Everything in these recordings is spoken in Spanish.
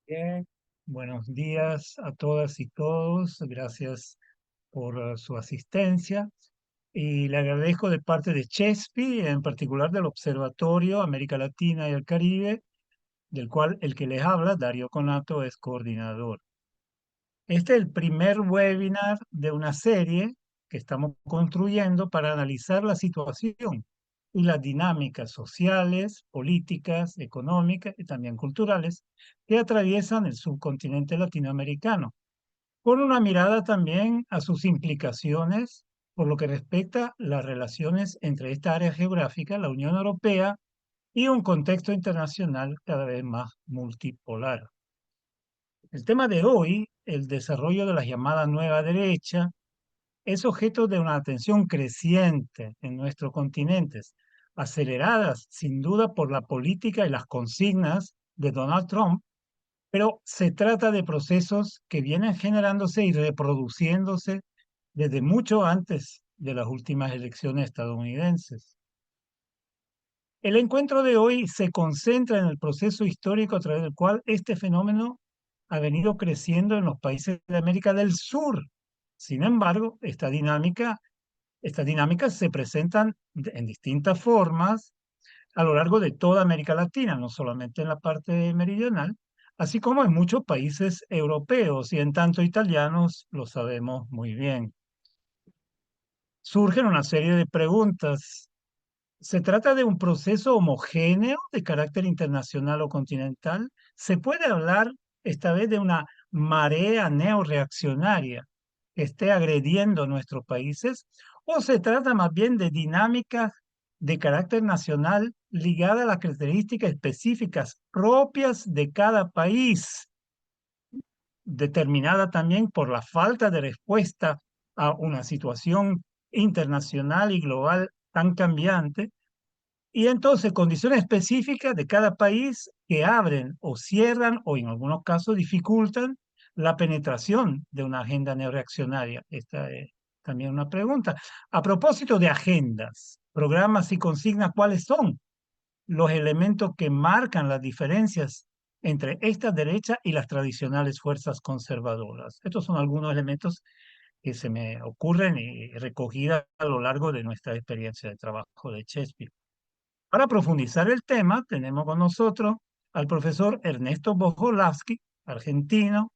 Bien, buenos días a todas y todos. Gracias por su asistencia. Y le agradezco de parte de CHESPI, en particular del Observatorio América Latina y el Caribe, del cual el que les habla, Darío Conato, es coordinador. Este es el primer webinar de una serie que estamos construyendo para analizar la situación y las dinámicas sociales, políticas, económicas y también culturales que atraviesan el subcontinente latinoamericano, con una mirada también a sus implicaciones por lo que respecta a las relaciones entre esta área geográfica, la Unión Europea, y un contexto internacional cada vez más multipolar. El tema de hoy, el desarrollo de la llamada nueva derecha, es objeto de una atención creciente en nuestros continentes, aceleradas sin duda por la política y las consignas de Donald Trump, pero se trata de procesos que vienen generándose y reproduciéndose desde mucho antes de las últimas elecciones estadounidenses. El encuentro de hoy se concentra en el proceso histórico a través del cual este fenómeno ha venido creciendo en los países de América del Sur. Sin embargo, estas dinámicas se presentan en distintas formas a lo largo de toda América Latina, no solamente en la parte meridional, así como en muchos países europeos y en tanto italianos lo sabemos muy bien. Surgen una serie de preguntas. ¿Se trata de un proceso homogéneo de carácter internacional o continental? ¿Se puede hablar esta vez de una marea neoreaccionaria que esté agrediendo nuestros países? ¿O se trata más bien de dinámicas de carácter nacional ligadas a las características específicas propias de cada país, determinada también por la falta de respuesta a una situación internacional y global tan cambiante? Y entonces condiciones específicas de cada país que abren o cierran o en algunos casos dificultan la penetración de una agenda neoreaccionaria. Esta es también una pregunta. A propósito de agendas, programas y consignas, ¿cuáles son los elementos que marcan las diferencias entre esta derecha y las tradicionales fuerzas conservadoras? Estos son algunos elementos que se me ocurren y recogidas a lo largo de nuestra experiencia de trabajo de Shakespeare. Para profundizar el tema, tenemos con nosotros al profesor Ernesto Bojolavsky, argentino,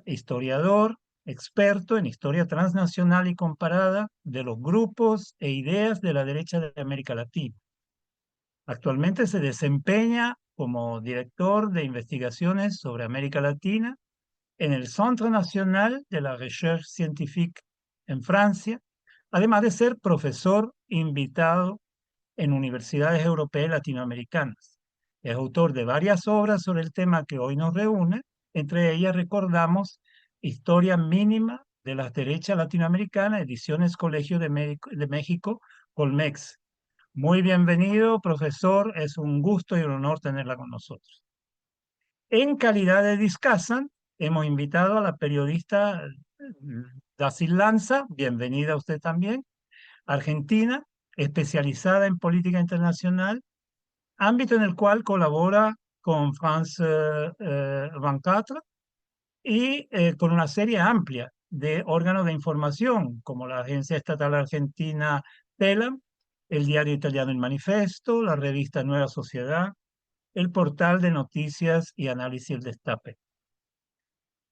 historiador, experto en historia transnacional y comparada de los grupos e ideas de la derecha de América Latina. Actualmente se desempeña como director de investigaciones sobre América Latina en el Centre National de la Recherche Scientifique en Francia, además de ser profesor invitado en universidades europeas y latinoamericanas. Es autor de varias obras sobre el tema que hoy nos reúne. Entre ellas recordamos Historia mínima de las derechas latinoamericanas, ediciones Colegio de México, Colmex. Muy bienvenido, profesor. Es un gusto y un honor tenerla con nosotros. En calidad de discussion, hemos invitado a la periodista Dacil Lanza, bienvenida a usted también, argentina, especializada en política internacional, ámbito en el cual colabora con France 24 y con una serie amplia de órganos de información, como la Agencia Estatal Argentina TELAM, el diario italiano El Manifesto, la revista Nueva Sociedad, el portal de noticias y análisis El Destape.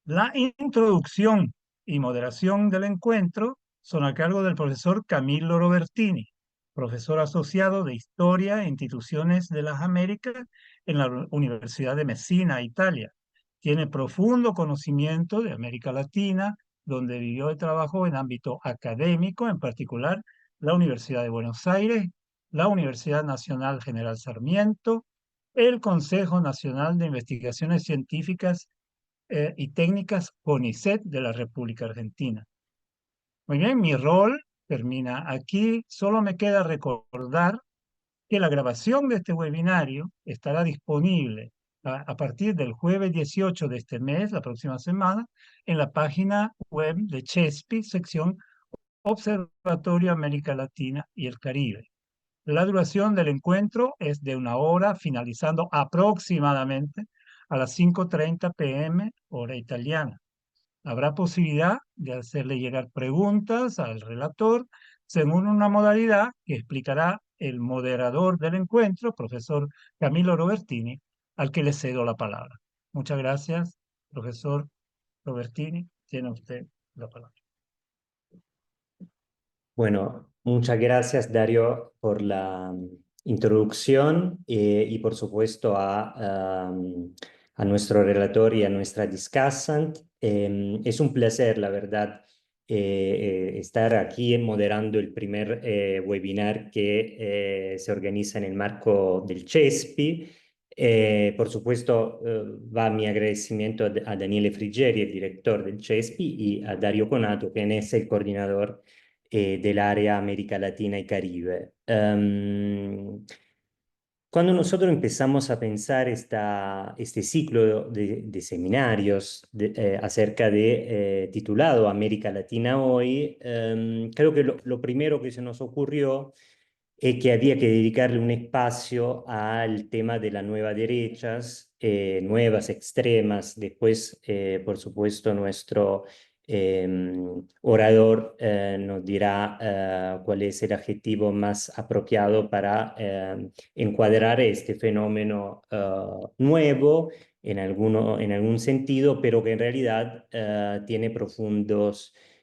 La introducción y moderación del encuentro son a cargo del profesor Camillo Robertini, profesor asociado de Historia e Instituciones de las Américas en la Universidad de Messina, Italia. Tiene profundo conocimiento de América Latina, donde vivió y trabajó en ámbito académico, en particular la Universidad de Buenos Aires, la Universidad Nacional General Sarmiento, el Consejo Nacional de Investigaciones Científicas y técnicas CONICET de la República Argentina. Muy bien, mi rol termina aquí. Solo me queda recordar que la grabación de este webinario estará disponible a partir del jueves 18 de este mes, la próxima semana, en la página web de CHESPI, sección Observatorio América Latina y el Caribe. La duración del encuentro es de 1 hora, finalizando aproximadamente a las 5:30 p.m. hora italiana. Habrá posibilidad de hacerle llegar preguntas al relator según una modalidad que explicará el moderador del encuentro, profesor Camilo Robertini, al que le cedo la palabra. Muchas gracias, profesor Robertini. Tiene usted la palabra. Bueno, muchas gracias Dario por la introducción y por supuesto a nuestro relator y a nuestra discussant. Es un placer, la verdad, estar aquí moderando el primer webinar que se organiza en el marco del CESPI. Por supuesto, va mi agradecimiento a Daniele Friggeri, el director del CESPI, y a Dario Conato, quien es el coordinador del área América Latina y Caribe. Cuando nosotros empezamos a pensar este ciclo de seminarios acerca de titulado América Latina hoy, creo que lo primero que se nos ocurrió es que había que dedicarle un espacio al tema de las nuevas derechas, nuevas extremas. Después, por supuesto, nuestro orador nos dirá cuál es el adjetivo más apropiado para encuadrar este fenómeno nuevo en algún sentido, pero que en realidad tiene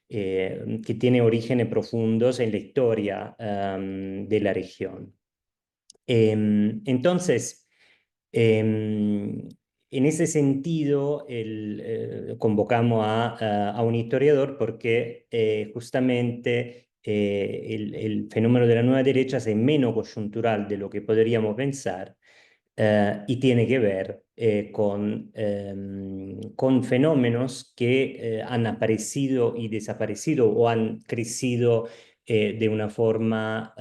que tiene orígenes profundos en la historia de la región. Entonces, en ese sentido, convocamos a un historiador porque justamente el fenómeno de la nueva derecha es menos coyuntural de lo que podríamos pensar y tiene que ver con fenómenos que han aparecido y desaparecido o han crecido de una forma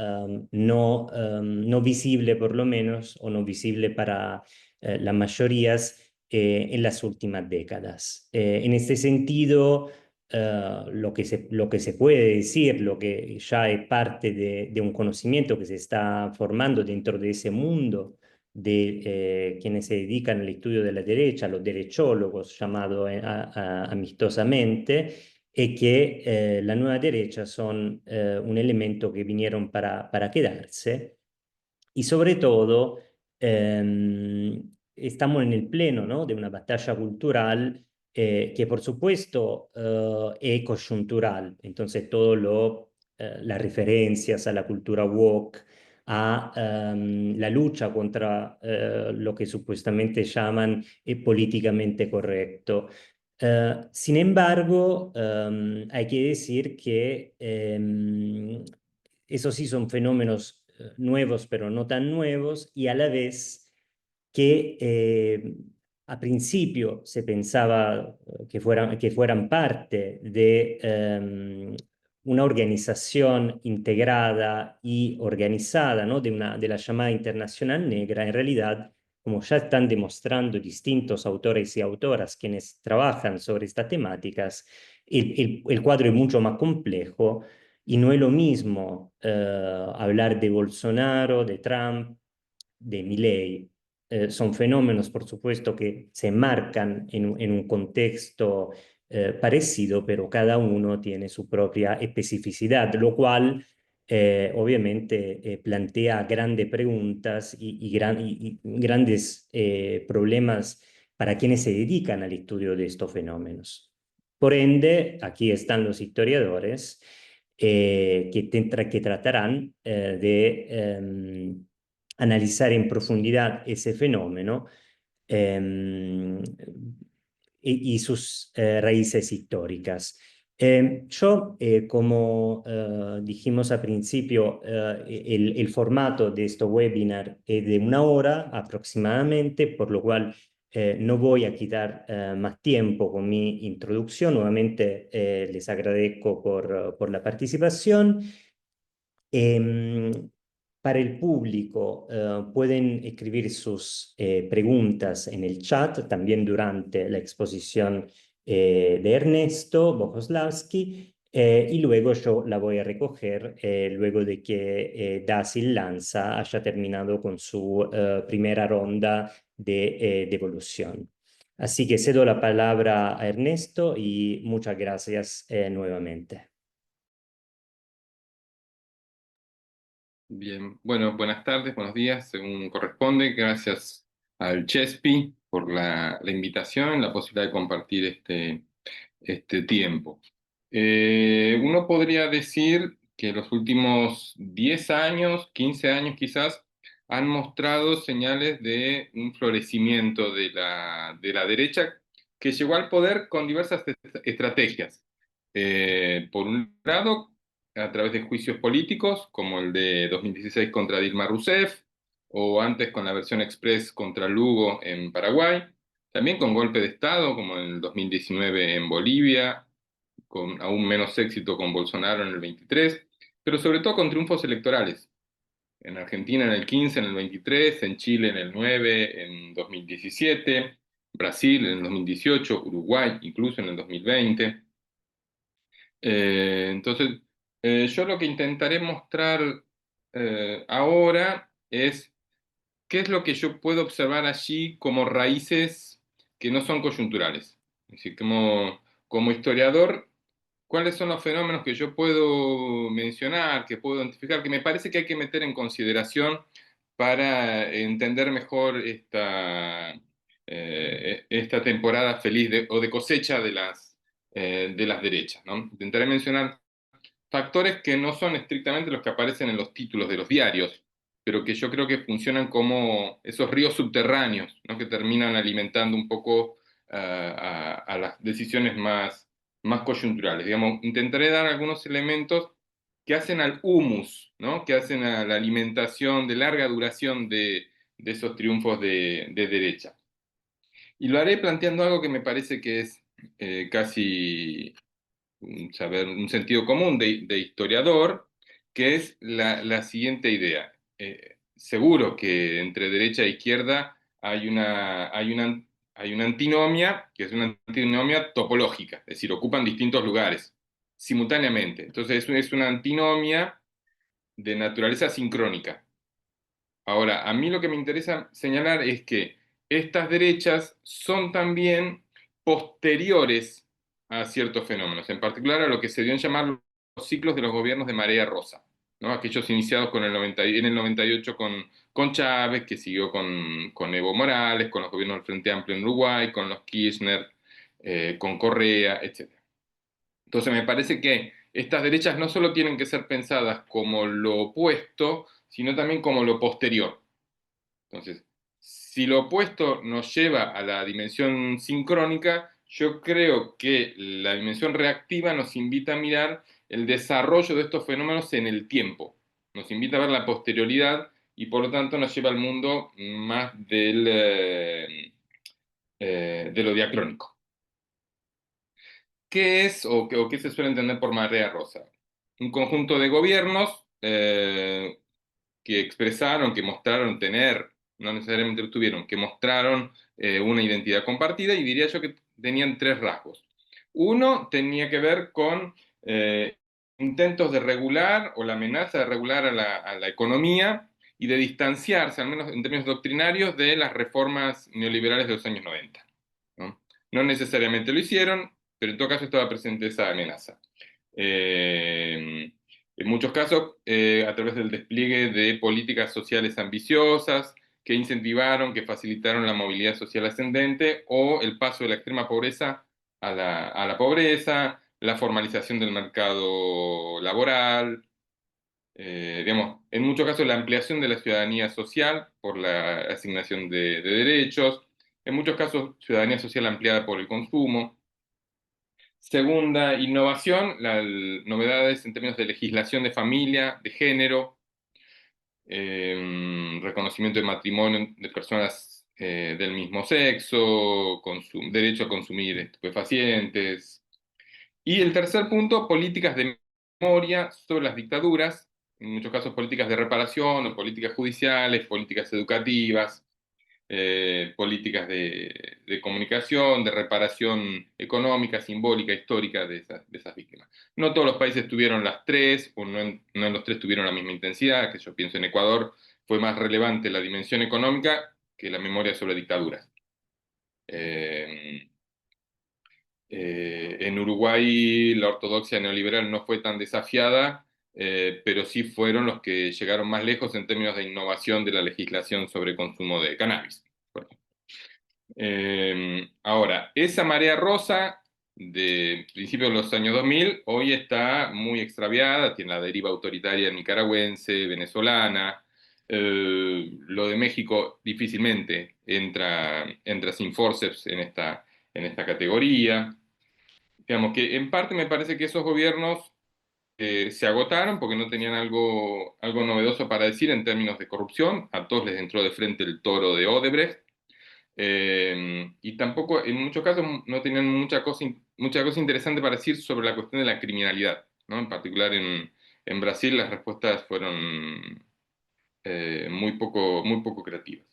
no visible por lo menos, o no visible para las mayorías en las últimas décadas. En este sentido, lo que se puede decir, lo que ya es parte de un conocimiento que se está formando dentro de ese mundo de quienes se dedican al estudio de la derecha, los derechólogos, llamado amistosamente, es que la nueva derecha son un elemento que vinieron para quedarse y sobre todo estamos en el pleno, ¿no?, de una batalla cultural que por supuesto es coyuntural. Entonces las referencias a la cultura woke, a la lucha contra lo que supuestamente llaman políticamente correcto. Sin embargo, hay que decir que esos sí son fenómenos nuevos, pero no tan nuevos, y a la vez que a principio se pensaba que fueran parte de una organización integrada y organizada, ¿no?, de la llamada Internacional Negra. En realidad, como ya están demostrando distintos autores y autoras quienes trabajan sobre estas temáticas, el cuadro es mucho más complejo y no es lo mismo hablar de Bolsonaro, de Trump, de Milei. Son fenómenos, por supuesto, que se marcan en un contexto parecido, pero cada uno tiene su propia especificidad, lo cual obviamente plantea grandes preguntas y grandes problemas para quienes se dedican al estudio de estos fenómenos. Por ende, aquí están los historiadores que tratarán de analizar en profundidad ese fenómeno eh, y sus raíces históricas. Como dijimos al principio, el formato de este webinar es de 1 hora aproximadamente, por lo cual no voy a quitar más tiempo con mi introducción. Nuevamente les agradezco por la participación. Para el público pueden escribir sus preguntas en el chat, también durante la exposición de Ernesto Bohoslavsky, y luego yo la voy a recoger luego de que Dasil Lanza haya terminado con su primera ronda de devolución. Así que cedo la palabra a Ernesto y muchas gracias nuevamente. Bien, bueno, buenas tardes, buenos días, según corresponde. Gracias al Chespi por la invitación, la posibilidad de compartir este tiempo. Uno podría decir que los últimos 10 años, 15 años quizás, han mostrado señales de un florecimiento de la derecha que llegó al poder con diversas estrategias. Por un lado, a través de juicios políticos, como el de 2016 contra Dilma Rousseff, o antes con la versión express contra Lugo en Paraguay, también con golpe de Estado, como en el 2019 en Bolivia, con aún menos éxito con Bolsonaro en el 23, pero sobre todo con triunfos electorales. En Argentina en el 15, en el 23, en Chile en el 9, en 2017, Brasil en el 2018, Uruguay incluso en el 2020. Entonces, yo lo que intentaré mostrar ahora es qué es lo que yo puedo observar allí como raíces que no son coyunturales. Es decir, como historiador, cuáles son los fenómenos que yo puedo mencionar, que puedo identificar, que me parece que hay que meter en consideración para entender mejor esta temporada feliz o de cosecha de las derechas, ¿no? Intentaré mencionar factores que no son estrictamente los que aparecen en los títulos de los diarios, pero que yo creo que funcionan como esos ríos subterráneos, ¿no? Que terminan alimentando un poco a las decisiones más coyunturales. Digamos, intentaré dar algunos elementos que hacen al humus, ¿no? Que hacen a la alimentación de larga duración de esos triunfos de derecha. Y lo haré planteando algo que me parece que es casi un sentido común de historiador, que es la siguiente idea. Seguro que entre derecha e izquierda hay una antinomia, que es una antinomia topológica, es decir, ocupan distintos lugares simultáneamente. Entonces es una antinomia de naturaleza sincrónica. Ahora, a mí lo que me interesa señalar es que estas derechas son también posteriores a ciertos fenómenos, en particular a lo que se dio en llamar los ciclos de los gobiernos de marea rosa, ¿no? Aquellos iniciados en el 98 con Chávez, que siguió con Evo Morales, con los gobiernos del Frente Amplio en Uruguay, con los Kirchner, con Correa, etc. Entonces me parece que estas derechas no solo tienen que ser pensadas como lo opuesto, sino también como lo posterior. Entonces, si lo opuesto nos lleva a la dimensión sincrónica, yo creo que la dimensión reactiva nos invita a mirar el desarrollo de estos fenómenos en el tiempo. Nos invita a ver la posterioridad y por lo tanto nos lleva al mundo más de lo diacrónico. ¿Qué es o qué se suele entender por marea rosa? Un conjunto de gobiernos que expresaron, que mostraron tener, no necesariamente lo tuvieron, que mostraron una identidad compartida y diría yo que tenían tres rasgos. Uno tenía que ver con intentos de regular o la amenaza de regular a la economía y de distanciarse, al menos en términos doctrinarios, de las reformas neoliberales de los años 90. ¿No? No necesariamente lo hicieron, pero en todo caso estaba presente esa amenaza. En muchos casos, a través del despliegue de políticas sociales ambiciosas que incentivaron, que facilitaron la movilidad social ascendente o el paso de la extrema pobreza a la pobreza, la formalización del mercado laboral, digamos, en muchos casos la ampliación de la ciudadanía social por la asignación de derechos, en muchos casos ciudadanía social ampliada por el consumo. Segunda innovación, las novedades en términos de legislación de familia, de género, reconocimiento de matrimonio de personas del mismo sexo, derecho a consumir estupefacientes. Y el tercer punto, políticas de memoria sobre las dictaduras, en muchos casos políticas de reparación o políticas judiciales, políticas educativas, políticas de comunicación, de reparación económica, simbólica, histórica de esas víctimas. No todos los países tuvieron las tres, o no en los tres tuvieron la misma intensidad, que yo pienso en Ecuador fue más relevante la dimensión económica que la memoria sobre dictaduras. Eh, en Uruguay la ortodoxia neoliberal no fue tan desafiada, pero sí fueron los que llegaron más lejos en términos de innovación de la legislación sobre consumo de cannabis. Ahora, esa marea rosa de principios de los años 2000 hoy está muy extraviada, tiene la deriva autoritaria nicaragüense, venezolana. Lo de México difícilmente entra sin forceps en esta categoría. Digamos que en parte me parece que esos gobiernos se agotaron porque no tenían algo novedoso para decir en términos de corrupción. A todos les entró de frente el toro de Odebrecht. Y tampoco, en muchos casos, no tenían mucha cosa interesante para decir sobre la cuestión de la criminalidad, ¿no? En particular en Brasil las respuestas fueron muy poco creativas.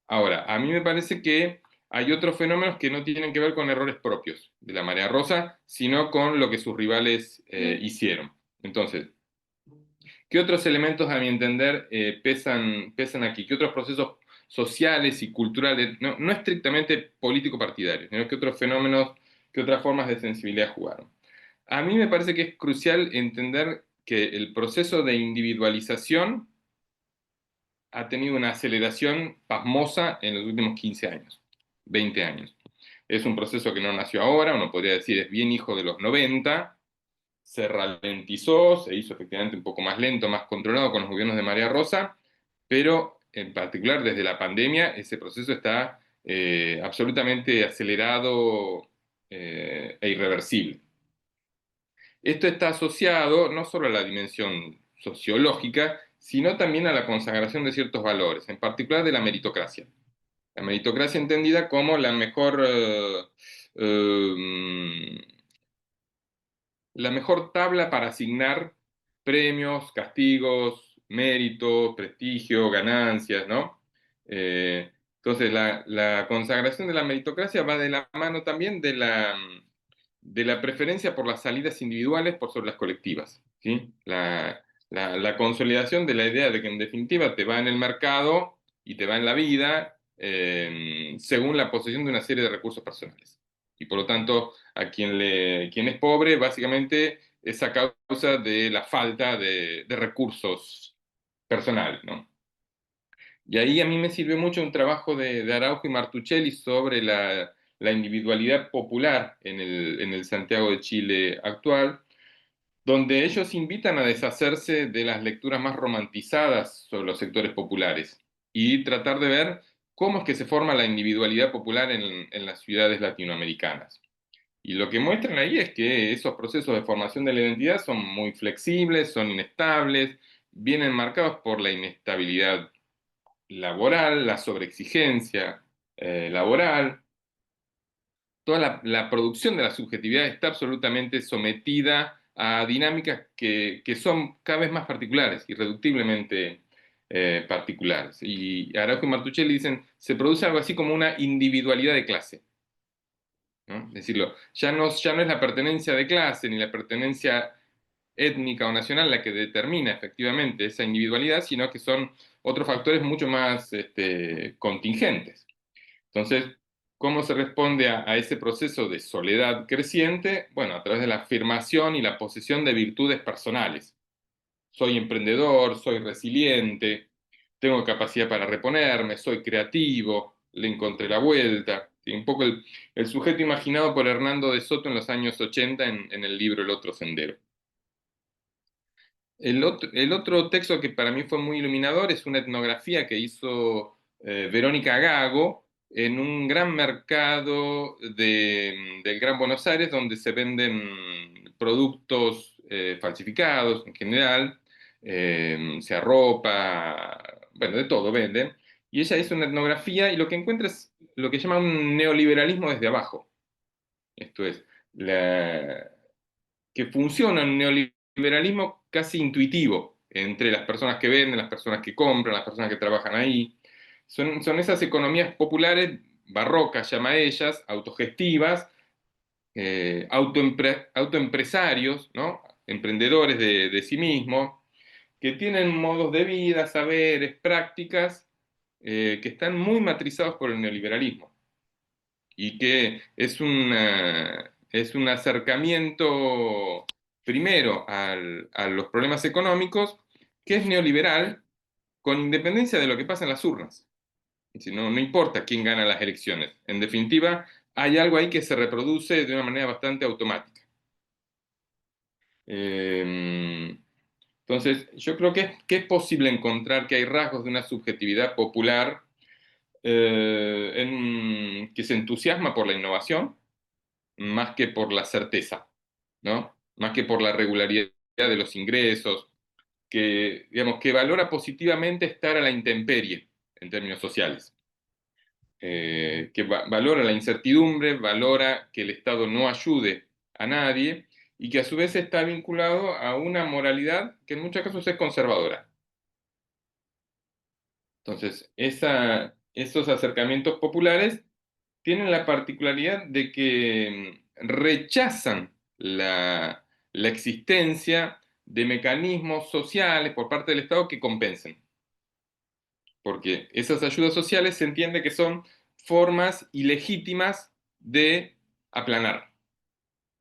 Ahora, a mí me parece que hay otros fenómenos que no tienen que ver con errores propios de la marea rosa, sino con lo que sus rivales hicieron. Entonces, ¿qué otros elementos, a mi entender, pesan aquí? ¿Qué otros procesos sociales y culturales, no estrictamente político-partidarios, sino qué otros fenómenos, qué otras formas de sensibilidad jugaron? A mí me parece que es crucial entender que el proceso de individualización ha tenido una aceleración pasmosa en los últimos 15 años, 20 años. Es un proceso que no nació ahora, uno podría decir es bien hijo de los 90, se ralentizó, se hizo efectivamente un poco más lento, más controlado con los gobiernos de María Rosa, pero en particular desde la pandemia ese proceso está absolutamente acelerado e irreversible. Esto está asociado no solo a la dimensión sociológica, sino también a la consagración de ciertos valores, en particular de la meritocracia. La meritocracia entendida como la mejor tabla para asignar premios, castigos, méritos, prestigio, ganancias, ¿no? Entonces, la consagración de la meritocracia va de la mano también de la preferencia por las salidas individuales por sobre las colectivas, ¿sí? La consolidación de la idea de que en definitiva te va en el mercado y te va en la vida según la posesión de una serie de recursos personales. Y por lo tanto, quien es pobre, básicamente es a causa de la falta de recursos personales, ¿no? Y ahí a mí me sirvió mucho un trabajo de Araujo y Martuchelli sobre la individualidad popular en el Santiago de Chile actual, donde ellos invitan a deshacerse de las lecturas más romantizadas sobre los sectores populares y tratar de ver cómo es que se forma la individualidad popular en las ciudades latinoamericanas. Y lo que muestran ahí es que esos procesos de formación de la identidad son muy flexibles, son inestables, vienen marcados por la inestabilidad laboral, la sobreexigencia laboral. Toda la producción de la subjetividad está absolutamente sometida a dinámicas que son cada vez más particulares, irreductiblemente particulares. Y Araujo y Martuchelli dicen, se produce algo así como una individualidad de clase, ¿no? Es decirlo, ya no es la pertenencia de clase ni la pertenencia étnica o nacional la que determina efectivamente esa individualidad, sino que son otros factores mucho más contingentes. Entonces, ¿cómo se responde a ese proceso de soledad creciente? Bueno, a través de la afirmación y la posesión de virtudes personales. Soy emprendedor, soy resiliente, tengo capacidad para reponerme, soy creativo, le encontré la vuelta. Y un poco el sujeto imaginado por Hernando de Soto en los años 80 en el libro El otro sendero. El otro texto que para mí fue muy iluminador es una etnografía que hizo Verónica Gago en un gran mercado del Gran Buenos Aires donde se venden productos falsificados en general, sea ropa, bueno, de todo venden. Y ella hizo una etnografía y lo que encuentra es lo que llama un neoliberalismo desde abajo. Esto es, que funciona un neoliberalismo casi intuitivo entre las personas que venden, las personas que compran, las personas que trabajan ahí. Son esas economías populares, barrocas, llama ellas, autogestivas, autoempresarios, ¿no? Emprendedores de sí mismos, que tienen modos de vida, saberes, prácticas, que están muy matrizados por el neoliberalismo. y que es un acercamiento primero a los problemas económicos, que es neoliberal, con independencia de lo que pasa en las urnas. Si no, no importa quién gana las elecciones. En definitiva, hay algo ahí que se reproduce de una manera bastante automática. Entonces, yo creo que es posible encontrar que hay rasgos de una subjetividad popular que se entusiasma por la innovación más que por la certeza, ¿no? Más que por la regularidad de los ingresos, que, digamos, que valora positivamente estar a la intemperie en términos sociales, que valora la incertidumbre, valora que el Estado no ayude a nadie y que a su vez está vinculado a una moralidad que en muchos casos es conservadora. Entonces, esos acercamientos populares tienen la particularidad de que rechazan la existencia de mecanismos sociales por parte del Estado que compensen. Porque esas ayudas sociales se entiende que son formas ilegítimas de aplanar,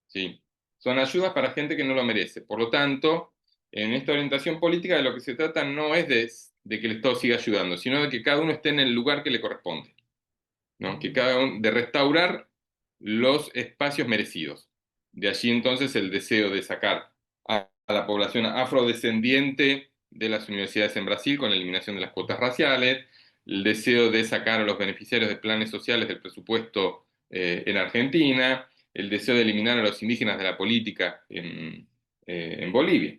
¿sí? Son ayudas para gente que no lo merece. Por lo tanto, en esta orientación política de lo que se trata no es de que el Estado siga ayudando, sino de que cada uno esté en el lugar que le corresponde, ¿no? De restaurar los espacios merecidos. De allí entonces el deseo de sacar a la población afrodescendiente de las universidades en Brasil con la eliminación de las cuotas raciales, el deseo de sacar a los beneficiarios de planes sociales del presupuesto en Argentina, el deseo de eliminar a los indígenas de la política en Bolivia.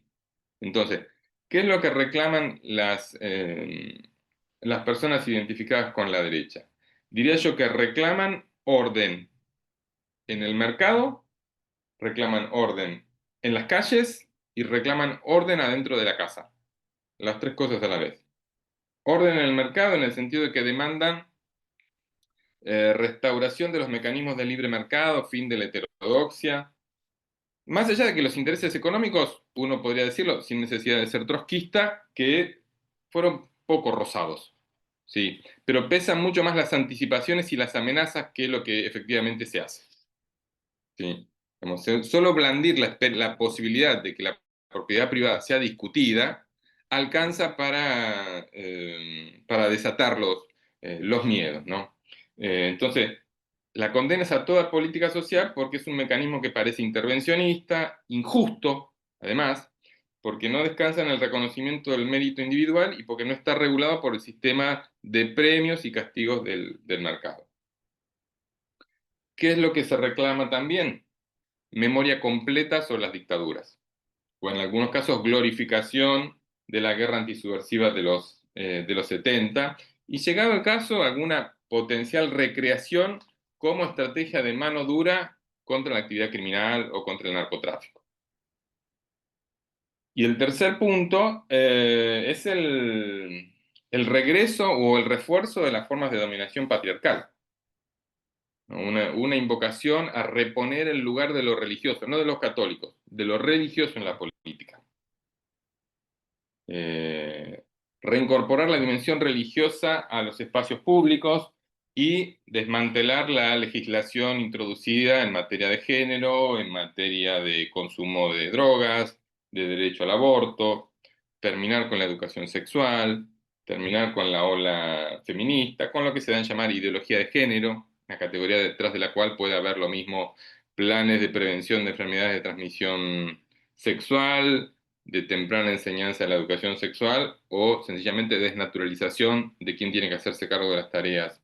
Entonces, ¿qué es lo que reclaman las personas identificadas con la derecha? Diría yo que reclaman orden en el mercado, reclaman orden en las calles y reclaman orden adentro de la casa. Las tres cosas a la vez. Orden en el mercado en el sentido de que demandan restauración de los mecanismos del libre mercado, fin de la heterodoxia. Más allá de que los intereses económicos, uno podría decirlo, sin necesidad de ser trotskista, que fueron poco rosados, ¿sí? Pero pesan mucho más las anticipaciones y las amenazas que lo que efectivamente se hace, ¿sí? Solo blandir la posibilidad de que la propiedad privada sea discutida alcanza para desatar los miedos, ¿no? Entonces, la condena es a toda política social porque es un mecanismo que parece intervencionista, injusto, además, porque no descansa en el reconocimiento del mérito individual y porque no está regulado por el sistema de premios y castigos del mercado. ¿Qué es lo que se reclama también? Memoria completa sobre las dictaduras, o en algunos casos glorificación de la guerra antisubversiva de los 70, y llegado el caso, alguna potencial recreación como estrategia de mano dura contra la actividad criminal o contra el narcotráfico. Y el tercer punto es el regreso o el refuerzo de las formas de dominación patriarcal. Una invocación a reponer el lugar de lo religioso, no de los católicos, de lo religioso en la política. Reincorporar la dimensión religiosa a los espacios públicos y desmantelar la legislación introducida en materia de género, en materia de consumo de drogas, de derecho al aborto, terminar con la educación sexual, terminar con la ola feminista, con lo que se dan a llamar ideología de género, una categoría detrás de la cual puede haber lo mismo planes de prevención de enfermedades de transmisión sexual, de temprana enseñanza de la educación sexual o sencillamente desnaturalización de quien tiene que hacerse cargo de las tareas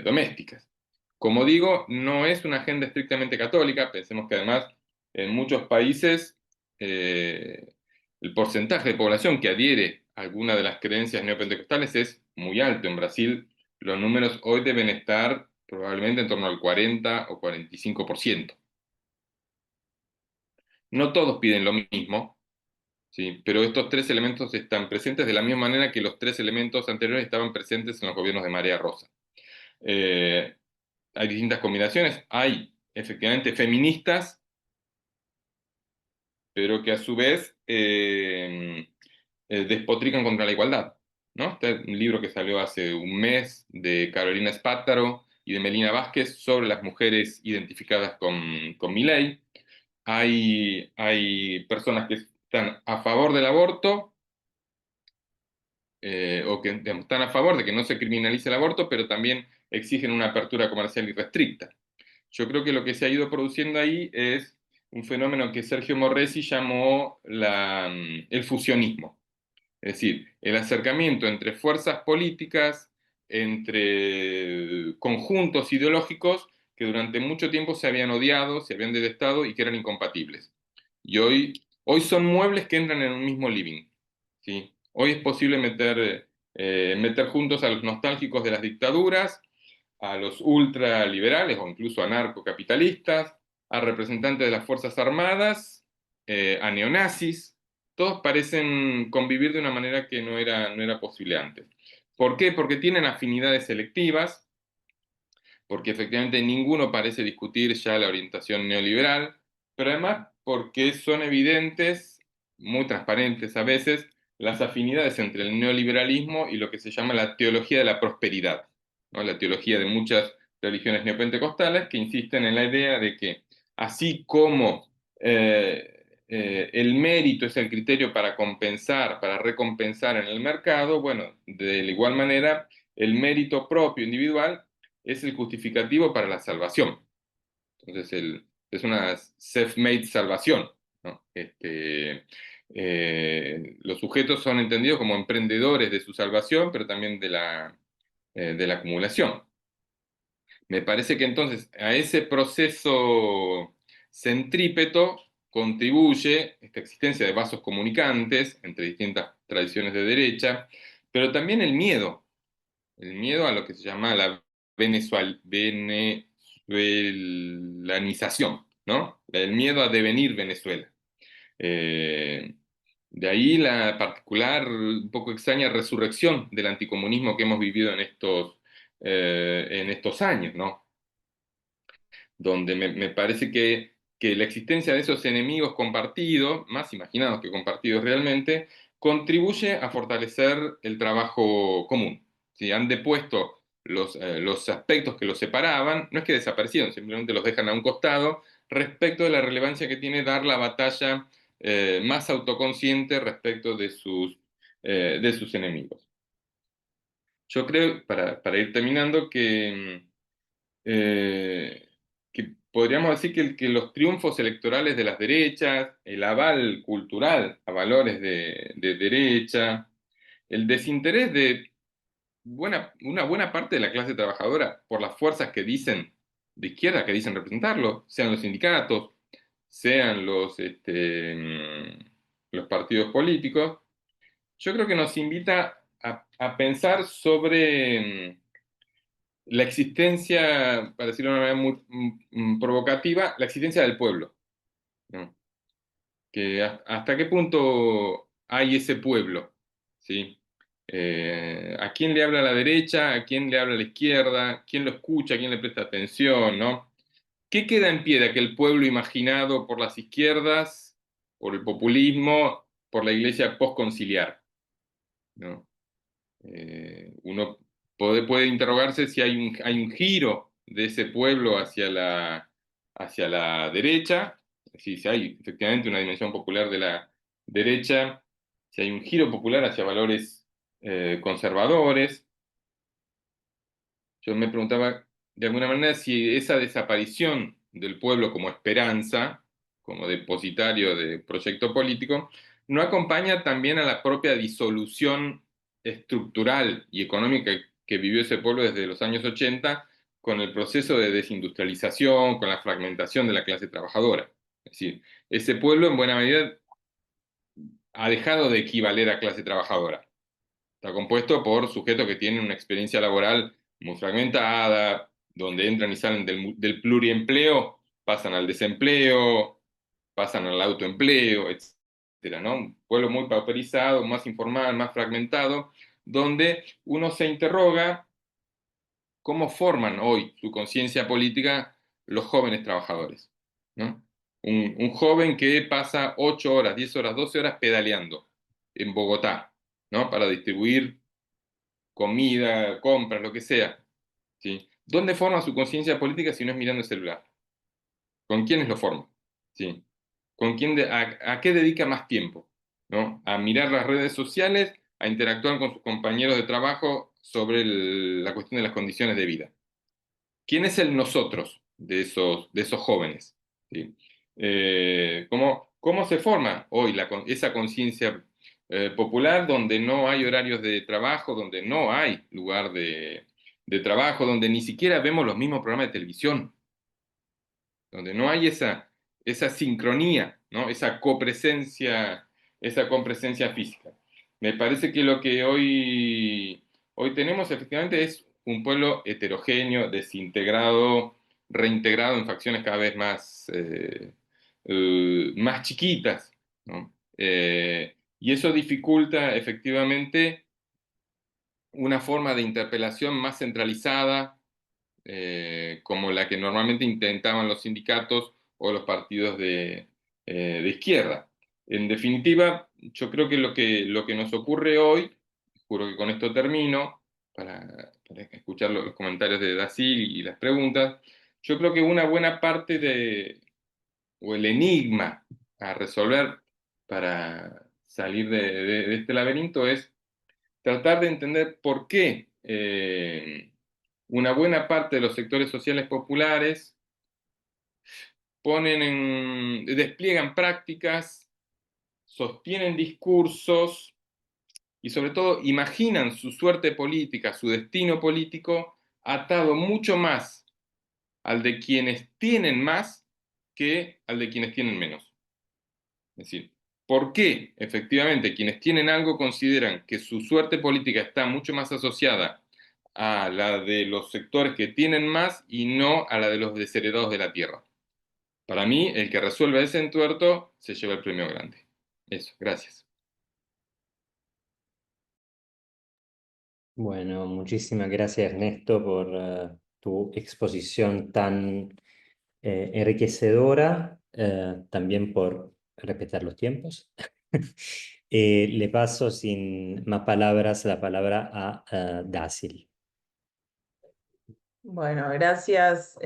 domésticas. Como digo, no es una agenda estrictamente católica, pensemos que además en muchos países el porcentaje de población que adhiere a alguna de las creencias neopentecostales es muy alto. En Brasil los números hoy deben estar probablemente en torno al 40 o 45%. No todos piden lo mismo, ¿sí? Pero estos tres elementos están presentes de la misma manera que los tres elementos anteriores estaban presentes en los gobiernos de Marea Rosa. Hay distintas combinaciones, hay efectivamente feministas, pero que a su vez despotrican contra la igualdad, ¿no? Este es un libro que salió hace un mes de Carolina Spátaro y de Melina Vázquez sobre las mujeres identificadas con Milei. Hay personas que están a favor del aborto, o que digamos, están a favor de que no se criminalice el aborto, pero también exigen una apertura comercial irrestricta. Yo creo que lo que se ha ido produciendo ahí es un fenómeno que Sergio Morresi llamó el fusionismo. Es decir, el acercamiento entre fuerzas políticas, entre conjuntos ideológicos que durante mucho tiempo se habían odiado, se habían detestado y que eran incompatibles. Y hoy son muebles que entran en un mismo living, ¿sí? Hoy es posible meter juntos a los nostálgicos de las dictaduras, a los ultraliberales o incluso anarcocapitalistas, a representantes de las Fuerzas Armadas, a neonazis. Todos parecen convivir de una manera que no era posible antes. ¿Por qué? Porque tienen afinidades selectivas, porque efectivamente ninguno parece discutir ya la orientación neoliberal, pero además porque son evidentes, muy transparentes a veces, las afinidades entre el neoliberalismo y lo que se llama la teología de la prosperidad, ¿no? La teología de muchas religiones neopentecostales que insisten en la idea de que así como el mérito es el criterio para compensar, para recompensar en el mercado, bueno, de la igual manera, el mérito propio individual es el justificativo para la salvación. Entonces, es una self-made salvación, ¿no? Los sujetos son entendidos como emprendedores de su salvación, pero también de la acumulación. Me parece que entonces a ese proceso centrípeto contribuye esta existencia de vasos comunicantes entre distintas tradiciones de derecha, pero también el miedo a lo que se llama la venezolanización, ¿no? El miedo a devenir Venezuela. Eh, de ahí la particular, un poco extraña resurrección del anticomunismo que hemos vivido en estos años, ¿no? Donde me parece que la existencia de esos enemigos compartidos, más imaginados que compartidos realmente, contribuye a fortalecer el trabajo común. ¿Sí? Han depuesto los aspectos que los separaban, no es que desaparecieron, simplemente los dejan a un costado respecto de la relevancia que tiene dar la batalla más autoconsciente respecto de sus enemigos. Yo creo, para ir terminando, que podríamos decir que los triunfos electorales de las derechas, el aval cultural a valores de derecha, el desinterés de una buena parte de la clase trabajadora por las fuerzas que dicen de izquierda, que dicen representarlo, sean los sindicatos, sean los partidos políticos, yo creo que nos invita a pensar sobre la existencia, para decirlo de una manera muy provocativa, la existencia del pueblo, ¿no? Que hasta qué punto hay ese pueblo, ¿sí? ¿A quién le habla la derecha? ¿A quién le habla la izquierda? ¿Quién lo escucha? ¿Quién le presta atención? ¿No? ¿Qué queda en pie de aquel pueblo imaginado por las izquierdas, por el populismo, por la iglesia postconciliar, ¿no? Uno puede interrogarse si hay un giro de ese pueblo hacia la derecha, si hay efectivamente una dimensión popular de la derecha, si hay un giro popular hacia valores conservadores. Yo me preguntaba de alguna manera si esa desaparición del pueblo como esperanza, como depositario de proyecto político, no acompaña también a la propia disolución estructural y económica que vivió ese pueblo desde los años 80 con el proceso de desindustrialización, con la fragmentación de la clase trabajadora. Es decir, ese pueblo en buena medida ha dejado de equivaler a clase trabajadora. Está compuesto por sujetos que tienen una experiencia laboral muy fragmentada, donde entran y salen del pluriempleo, pasan al desempleo, pasan al autoempleo, etcétera, ¿no? Un pueblo muy pauperizado, más informal, más fragmentado, donde uno se interroga cómo forman hoy su conciencia política los jóvenes trabajadores, ¿no? Un joven que pasa 8 horas, 10 horas, 12 horas pedaleando en Bogotá, ¿no? Para distribuir comida, compras, lo que sea, ¿sí? ¿Dónde forma su conciencia política si no es mirando el celular? ¿Con quiénes lo forma? ¿Sí? ¿Con quién a qué dedica más tiempo? ¿No? ¿A mirar las redes sociales, a interactuar con sus compañeros de trabajo sobre la cuestión de las condiciones de vida? ¿Quién es el nosotros de esos jóvenes? ¿Sí? ¿Cómo se forma hoy esa conciencia popular donde no hay horarios de trabajo, donde no hay lugar de trabajo, donde ni siquiera vemos los mismos programas de televisión, donde no hay esa sincronía, ¿no? Esa copresencia física? Me parece que lo que hoy tenemos efectivamente es un pueblo heterogéneo, desintegrado, reintegrado en facciones cada vez más chiquitas, ¿no? Y eso dificulta efectivamente una forma de interpelación más centralizada, como la que normalmente intentaban los sindicatos o los partidos de izquierda. En definitiva, yo creo que lo que nos ocurre hoy, juro que con esto termino, para escuchar los comentarios de Dasil y las preguntas, yo creo que una buena parte o el enigma a resolver para salir de este laberinto es tratar de entender por qué una buena parte de los sectores sociales populares despliegan prácticas, sostienen discursos y sobre todo imaginan su suerte política, su destino político atado mucho más al de quienes tienen más que al de quienes tienen menos. Es decir, ¿por qué efectivamente quienes tienen algo consideran que su suerte política está mucho más asociada a la de los sectores que tienen más y no a la de los desheredados de la tierra? Para mí, el que resuelve ese entuerto se lleva el premio grande. Eso, gracias. Bueno, muchísimas gracias Ernesto por tu exposición tan enriquecedora, también por respetar los tiempos. Le paso sin más palabras la palabra a Dácil. Bueno, gracias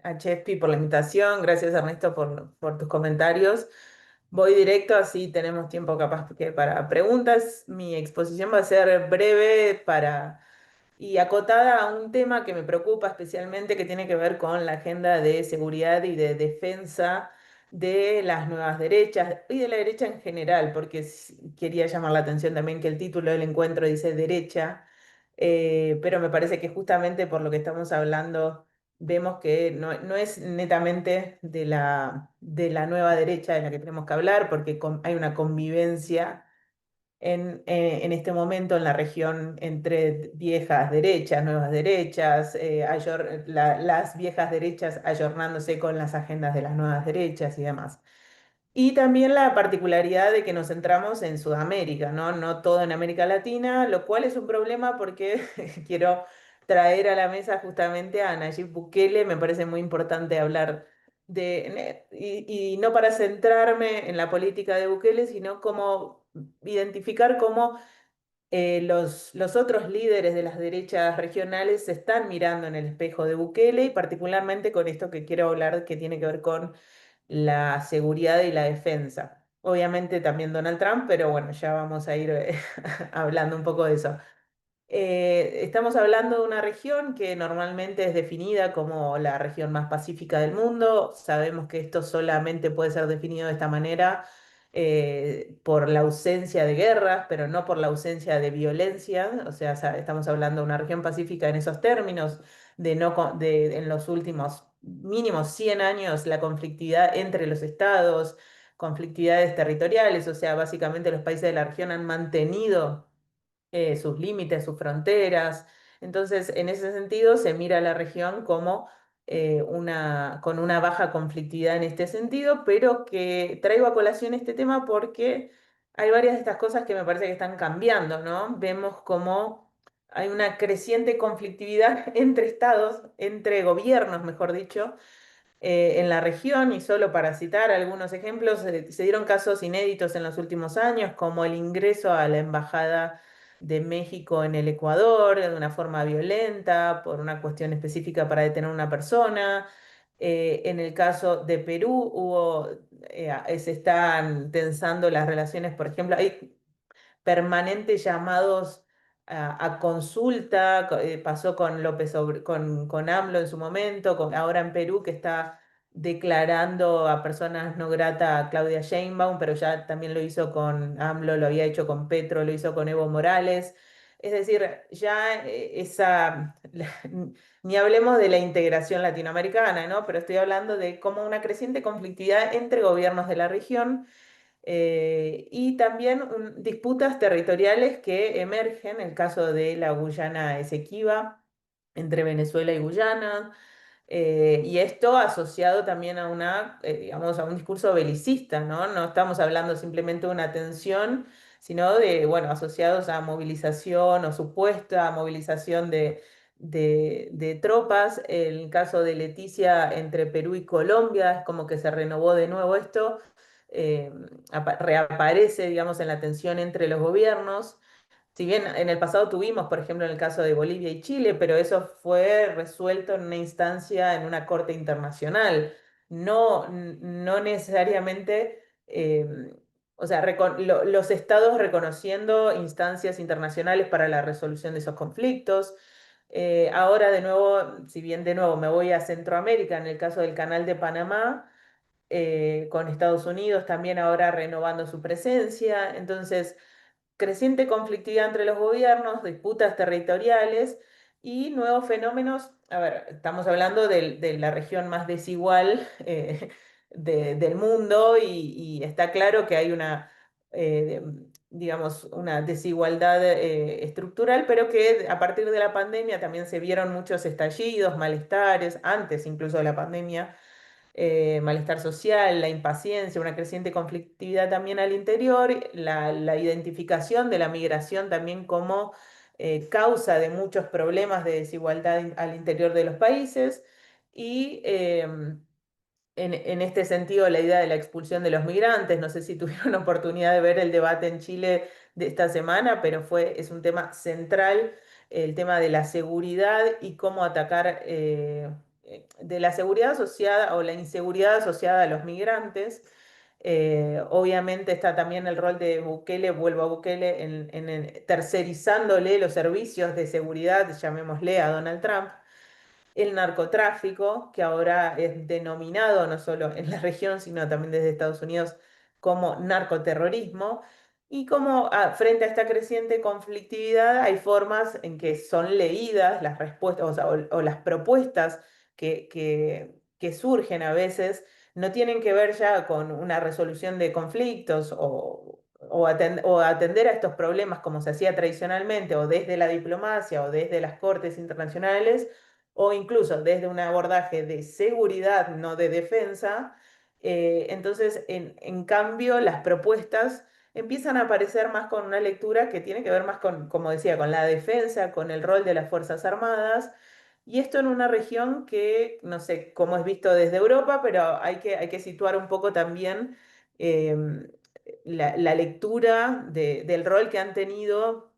a Chespi por la invitación, gracias Ernesto por tus comentarios. Voy directo, así tenemos tiempo capaz que para preguntas. Mi exposición va a ser breve y acotada a un tema que me preocupa especialmente, que tiene que ver con la agenda de seguridad y de defensa de las nuevas derechas y de la derecha en general, porque quería llamar la atención también que el título del encuentro dice derecha, pero me parece que justamente por lo que estamos hablando vemos que no es netamente de la nueva derecha de la que tenemos que hablar, porque hay una convivencia en este momento en la región entre viejas derechas, nuevas derechas, las viejas derechas ayornándose con las agendas de las nuevas derechas y demás. Y también la particularidad de que nos centramos en Sudamérica, ¿no? No todo en América Latina, lo cual es un problema porque quiero traer a la mesa justamente a Nayib Bukele. Me parece muy importante hablar y no para centrarme en la política de Bukele, sino como identificar cómo los otros líderes de las derechas regionales se están mirando en el espejo de Bukele y particularmente con esto que quiero hablar que tiene que ver con la seguridad y la defensa. Obviamente también Donald Trump, pero bueno, ya vamos a ir hablando un poco de eso. Estamos hablando de una región que normalmente es definida como la región más pacífica del mundo. Sabemos que esto solamente puede ser definido de esta manera por la ausencia de guerras, pero no por la ausencia de violencia. O sea, estamos hablando de una región pacífica en esos términos, en los últimos mínimos 100 años la conflictividad entre los estados, conflictividades territoriales, o sea, básicamente los países de la región han mantenido sus límites, sus fronteras. Entonces, en ese sentido, se mira a la región como con una baja conflictividad en este sentido, pero que traigo a colación este tema porque hay varias de estas cosas que me parece que están cambiando, ¿no? Vemos como hay una creciente conflictividad entre estados, entre gobiernos, mejor dicho, en la región, y solo para citar algunos ejemplos, se dieron casos inéditos en los últimos años, como el ingreso a la embajada de México en el Ecuador de una forma violenta por una cuestión específica para detener a una persona. En el caso de Perú se están tensando las relaciones, por ejemplo, hay permanentes llamados a consulta, pasó con con AMLO en su momento, ahora en Perú que está declarando a personas no grata a Claudia Sheinbaum, pero ya también lo hizo con AMLO, lo había hecho con Petro, lo hizo con Evo Morales. Es decir, ya ni hablemos de la integración latinoamericana, ¿no? Pero estoy hablando de como una creciente conflictividad entre gobiernos de la región, y también disputas territoriales que emergen, el caso de la Guyana Esequiba, entre Venezuela y Guyana, y esto asociado también a digamos, a un discurso belicista, ¿no? No estamos hablando simplemente de una tensión, sino de, bueno, asociados a movilización o supuesta movilización de tropas. El caso de Leticia entre Perú y Colombia, es como que se renovó de nuevo esto, eh, reaparece, digamos, en la tensión entre los gobiernos. Si bien en el pasado tuvimos, por ejemplo, en el caso de Bolivia y Chile, pero eso fue resuelto en una instancia, en una corte internacional, no necesariamente, o sea, los estados reconociendo instancias internacionales para la resolución de esos conflictos. Ahora de nuevo, si bien de nuevo me voy a Centroamérica, en el caso del Canal de Panamá, con Estados Unidos también ahora renovando su presencia. Entonces, creciente conflictividad entre los gobiernos, disputas territoriales y nuevos fenómenos. A ver, estamos hablando de la región más desigual del mundo, y está claro que hay digamos, una desigualdad estructural, pero que a partir de la pandemia también se vieron muchos estallidos, malestares, antes incluso de la pandemia, malestar social, la impaciencia, una creciente conflictividad también al interior, la identificación de la migración también como causa de muchos problemas de desigualdad al interior de los países, y en este sentido la idea de la expulsión de los migrantes. No sé si tuvieron oportunidad de ver el debate en Chile de esta semana, pero es un tema central, el tema de la seguridad y cómo atacar, de la seguridad asociada o la inseguridad asociada a los migrantes. Obviamente está también el rol de Bukele, vuelvo a Bukele, tercerizándole los servicios de seguridad, llamémosle, a Donald Trump. El narcotráfico, que ahora es denominado no solo en la región, sino también desde Estados Unidos como narcoterrorismo, y como frente a esta creciente conflictividad hay formas en que son leídas las respuestas, o sea, o las propuestas que surgen a veces, no tienen que ver ya con una resolución de conflictos o atender a estos problemas como se hacía tradicionalmente, o desde la diplomacia o desde las cortes internacionales, o incluso desde un abordaje de seguridad, no de defensa. Entonces, en cambio, las propuestas empiezan a aparecer más con una lectura que tiene que ver más con, como decía, con la defensa, con el rol de las Fuerzas Armadas, y esto en una región que, no sé cómo es visto desde Europa, pero hay que situar un poco también em, la lectura del rol que han tenido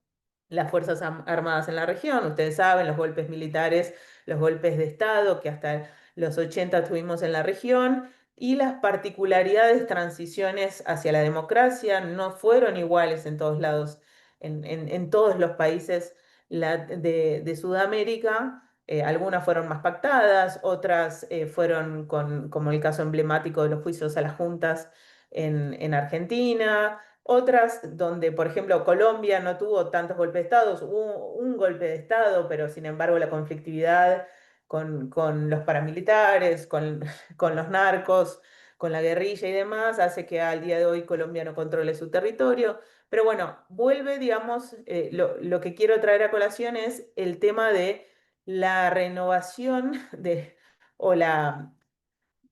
las Fuerzas Armadas en la región. Ustedes saben, los golpes militares, los golpes de Estado que hasta los 80 tuvimos en la región, y las particularidades, transiciones hacia la democracia no fueron iguales en todos lados, en todos los países de Sudamérica. Algunas fueron más pactadas, otras fueron como el caso emblemático de los juicios a las juntas en Argentina. Otras donde, por ejemplo, Colombia no tuvo tantos golpes de Estado, hubo un golpe de Estado, pero sin embargo la conflictividad con los paramilitares, con los narcos, con la guerrilla y demás, hace que al día de hoy Colombia no controle su territorio. Pero bueno, vuelve, digamos, lo que quiero traer a colación es el tema de la renovación o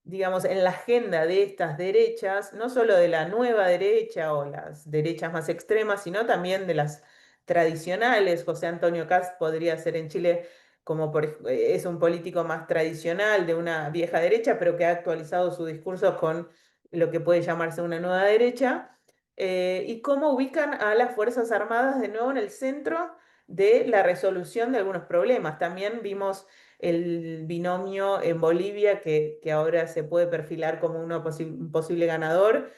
digamos, en la agenda de estas derechas, no solo de la nueva derecha o las derechas más extremas, sino también de las tradicionales. José Antonio Kast podría ser en Chile como es un político más tradicional de una vieja derecha, pero que ha actualizado su discurso con lo que puede llamarse una nueva derecha. y cómo ubican a las Fuerzas Armadas de nuevo en el centro de la resolución de algunos problemas. También vimos el binomio en Bolivia, que ahora se puede perfilar como un posible ganador,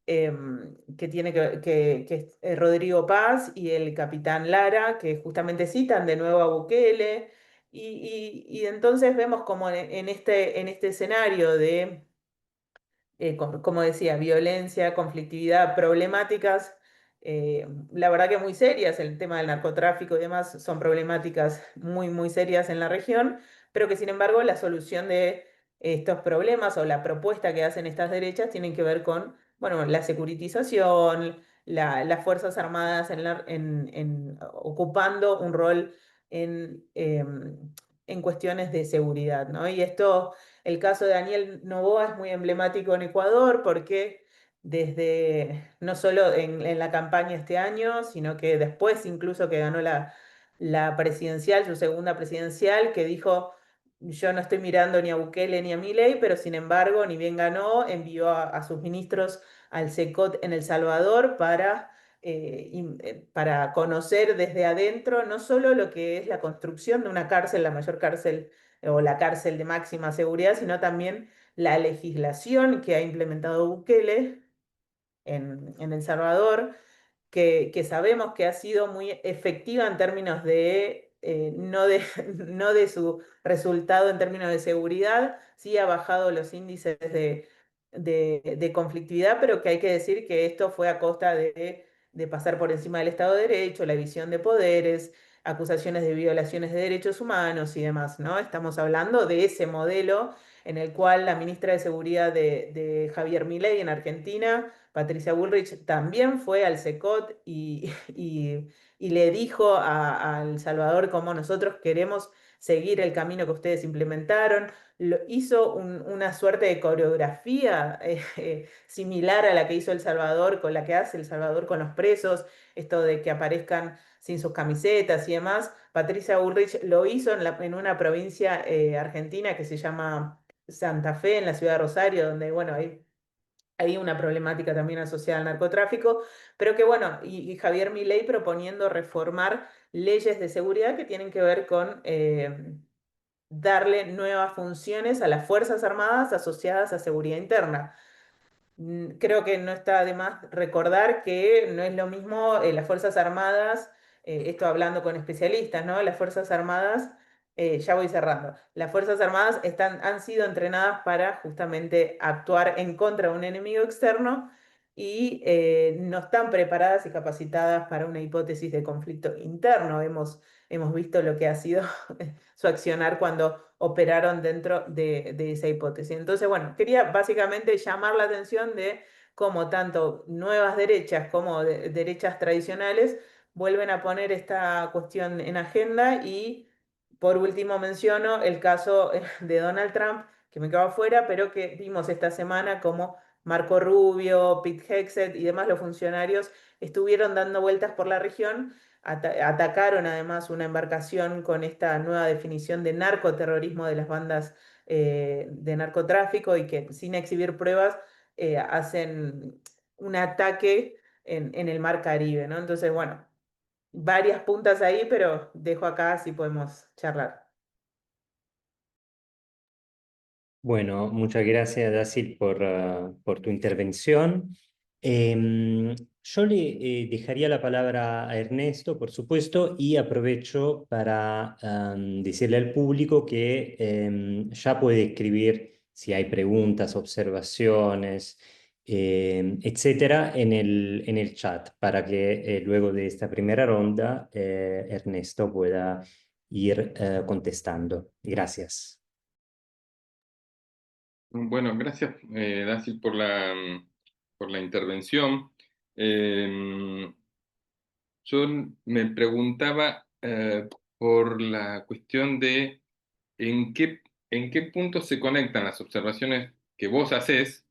que tiene que es Rodrigo Paz y el capitán Lara, que justamente citan de nuevo a Bukele. Y entonces vemos como en este escenario de como decía, violencia, conflictividad, problemáticas, la verdad que muy serias, el tema del narcotráfico y demás son problemáticas muy, muy serias en la región, pero que sin embargo la solución de estos problemas o la propuesta que hacen estas derechas tienen que ver con, bueno, la securitización, las Fuerzas Armadas ocupando un rol en cuestiones de seguridad, ¿no? Y esto el caso de Daniel Noboa es muy emblemático en Ecuador porque desde, no solo en la campaña este año, sino que después incluso que ganó la presidencial, su segunda presidencial, que dijo, yo no estoy mirando ni a Bukele ni a Milei, pero sin embargo, ni bien ganó, envió a sus ministros al CECOT en El Salvador para conocer desde adentro no solo lo que es la construcción de una cárcel, la mayor cárcel o la cárcel de máxima seguridad, sino también la legislación que ha implementado Bukele en El Salvador, que sabemos que ha sido muy efectiva en términos de, no de su resultado en términos de seguridad, sí ha bajado los índices de conflictividad, pero que hay que decir que esto fue a costa de pasar por encima del Estado de Derecho, la división de poderes, acusaciones de violaciones de derechos humanos y demás, ¿no? Estamos hablando de ese modelo en el cual la ministra de Seguridad de Javier Milei en Argentina, Patricia Bullrich, también fue al CECOT y le dijo a El Salvador cómo nosotros queremos seguir el camino que ustedes implementaron. Hizo una suerte de coreografía similar a la que hizo El Salvador, con la que hace El Salvador con los presos, esto de que aparezcan sin sus camisetas y demás. Patricia Bullrich lo hizo en una provincia argentina que se llama Santa Fe, en la ciudad de Rosario, donde, bueno, hay una problemática también asociada al narcotráfico, pero que bueno, y Javier Milei proponiendo reformar leyes de seguridad que tienen que ver con darle nuevas funciones a las Fuerzas Armadas asociadas a seguridad interna. Creo que no está de más recordar que no es lo mismo las Fuerzas Armadas, esto hablando con especialistas, ¿no? Las Fuerzas Armadas, ya voy cerrando, las Fuerzas Armadas han sido entrenadas para justamente actuar en contra de un enemigo externo y no están preparadas y capacitadas para una hipótesis de conflicto interno. Hemos visto lo que ha sido su accionar cuando operaron dentro de esa hipótesis. Entonces, bueno, quería básicamente llamar la atención de cómo tanto nuevas derechas como derechas tradicionales vuelven a poner esta cuestión en agenda y por último menciono el caso de Donald Trump, que me quedo afuera, pero que vimos esta semana como Marco Rubio, Pete Hegseth y demás los funcionarios estuvieron dando vueltas por la región, atacaron además una embarcación con esta nueva definición de narcoterrorismo de las bandas de narcotráfico y que sin exhibir pruebas hacen un ataque en el mar Caribe, ¿no? Entonces, bueno, varias puntas ahí, pero dejo acá si podemos charlar. Bueno, muchas gracias, Dacil, por tu intervención. Yo le dejaría la palabra a Ernesto, por supuesto, y aprovecho para decirle al público que ya puede escribir si hay preguntas, observaciones, etcétera, en el chat, para que luego de esta primera ronda Ernesto pueda ir contestando. Gracias. Bueno, gracias, Dacil, por la intervención. Yo me preguntaba por la cuestión de en en qué punto se conectan las observaciones que vos haces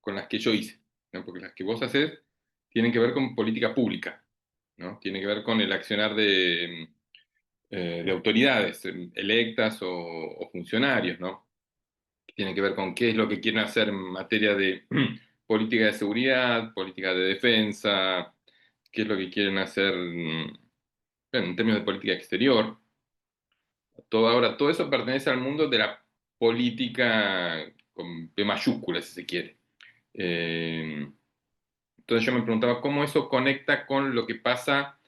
con las que yo hice, ¿no? Porque las que vos haces tienen que ver con política pública, ¿no? Tienen que ver con el accionar de autoridades electas o funcionarios, ¿no? Tienen que ver con qué es lo que quieren hacer en materia política de seguridad, política de defensa, qué es lo que quieren hacer en términos de política exterior. Todo eso pertenece al mundo de la política con P mayúscula, si se quiere. Entonces yo me preguntaba cómo eso conecta con lo que pasa,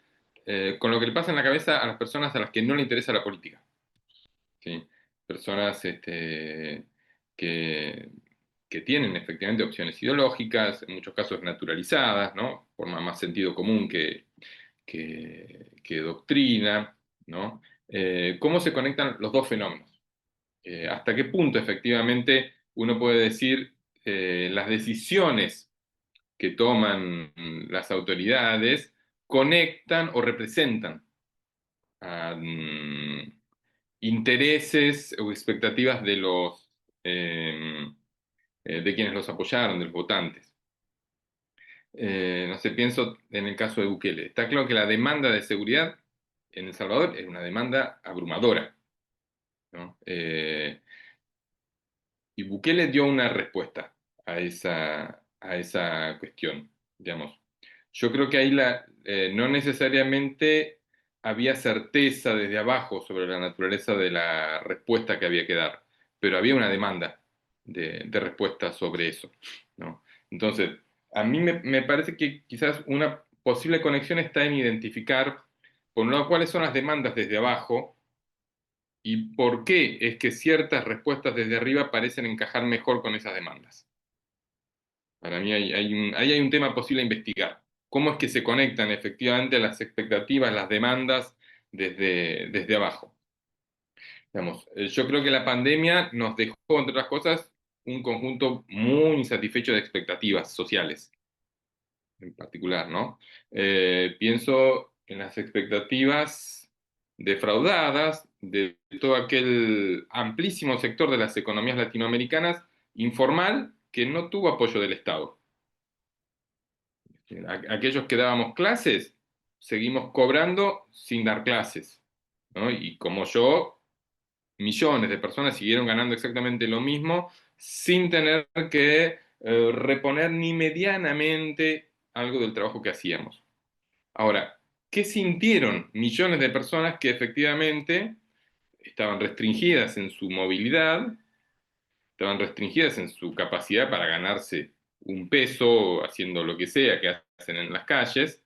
con lo que le pasa en la cabeza a las personas a las que no le interesa la política. ¿Sí? Personas que, que tienen efectivamente opciones ideológicas, en muchos casos naturalizadas, ¿no? Forma más sentido común que doctrina, ¿no? ¿Cómo se conectan los dos fenómenos? ¿Hasta qué punto efectivamente uno puede decir las decisiones que toman las autoridades conectan o representan a, intereses o expectativas de quienes los apoyaron, de los votantes? No sé, pienso en el caso de Bukele. Está claro que la demanda de seguridad en El Salvador es una demanda abrumadora, ¿no? Y Bukele dio una respuesta a esa cuestión, digamos. Yo creo que ahí no necesariamente había certeza desde abajo sobre la naturaleza de la respuesta que había que dar, pero había una demanda de respuesta sobre eso, ¿no? Entonces, a mí me parece que quizás una posible conexión está en identificar, por un lado, cuáles son las demandas desde abajo y por qué es que ciertas respuestas desde arriba parecen encajar mejor con esas demandas. Para mí ahí hay un tema posible a investigar. ¿Cómo es que se conectan efectivamente las expectativas, las demandas desde abajo? Digamos, yo creo que la pandemia nos dejó, entre otras cosas, un conjunto muy insatisfecho de expectativas sociales, en particular, ¿no? Pienso en las expectativas defraudadas de todo aquel amplísimo sector de las economías latinoamericanas informal que no tuvo apoyo del Estado. Aquellos que dábamos clases, seguimos cobrando sin dar clases, ¿no? Y como yo, millones de personas siguieron ganando exactamente lo mismo sin tener que reponer ni medianamente algo del trabajo que hacíamos. Ahora, ¿qué sintieron millones de personas que efectivamente estaban restringidas en su movilidad, estaban restringidas en su capacidad para ganarse un peso haciendo lo que sea que hacen en las calles?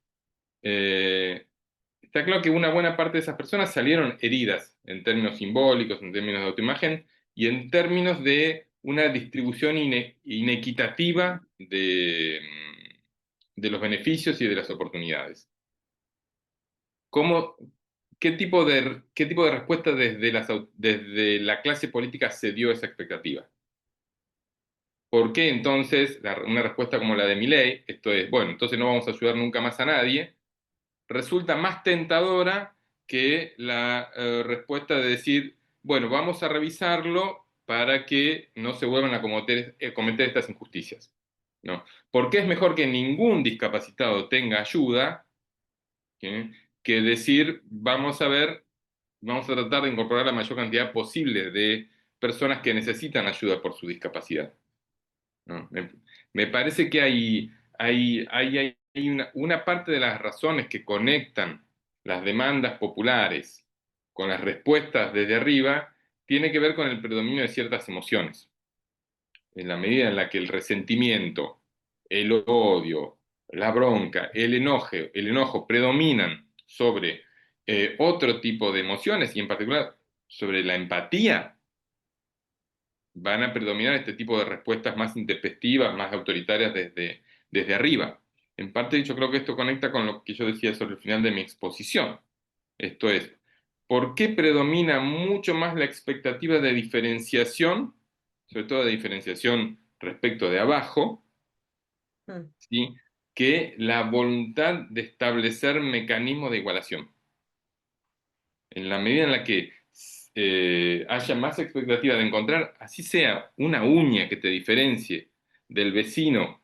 Está claro que una buena parte de esas personas salieron heridas en términos simbólicos, en términos de autoimagen y en términos de una distribución inequitativa de los beneficios y de las oportunidades. ¿Cómo, qué tipo de respuesta desde la clase política se dio a esa expectativa? ¿Por qué entonces una respuesta como la de Milei, esto es, bueno, entonces no vamos a ayudar nunca más a nadie, resulta más tentadora que la respuesta de decir, bueno, vamos a revisarlo para que no se vuelvan a cometer estas injusticias, ¿no? Porque es mejor que ningún discapacitado tenga ayuda, ¿sí? Que decir, vamos a ver, vamos a tratar de incorporar la mayor cantidad posible de personas que necesitan ayuda por su discapacidad, ¿no? Me parece que hay una parte de las razones que conectan las demandas populares con las respuestas desde arriba tiene que ver con el predominio de ciertas emociones. En la medida en la que el resentimiento, el odio, la bronca, el enojo predominan sobre otro tipo de emociones y en particular sobre la empatía, van a predominar este tipo de respuestas más intempestivas, más autoritarias desde arriba. En parte, yo creo que esto conecta con lo que yo decía sobre el final de mi exposición. Esto es, ¿por qué predomina mucho más la expectativa de diferenciación, sobre todo de diferenciación respecto de abajo, ¿sí? Que la voluntad de establecer mecanismos de igualación? En la medida en la que haya más expectativa de encontrar, así sea una uña que te diferencie del vecino,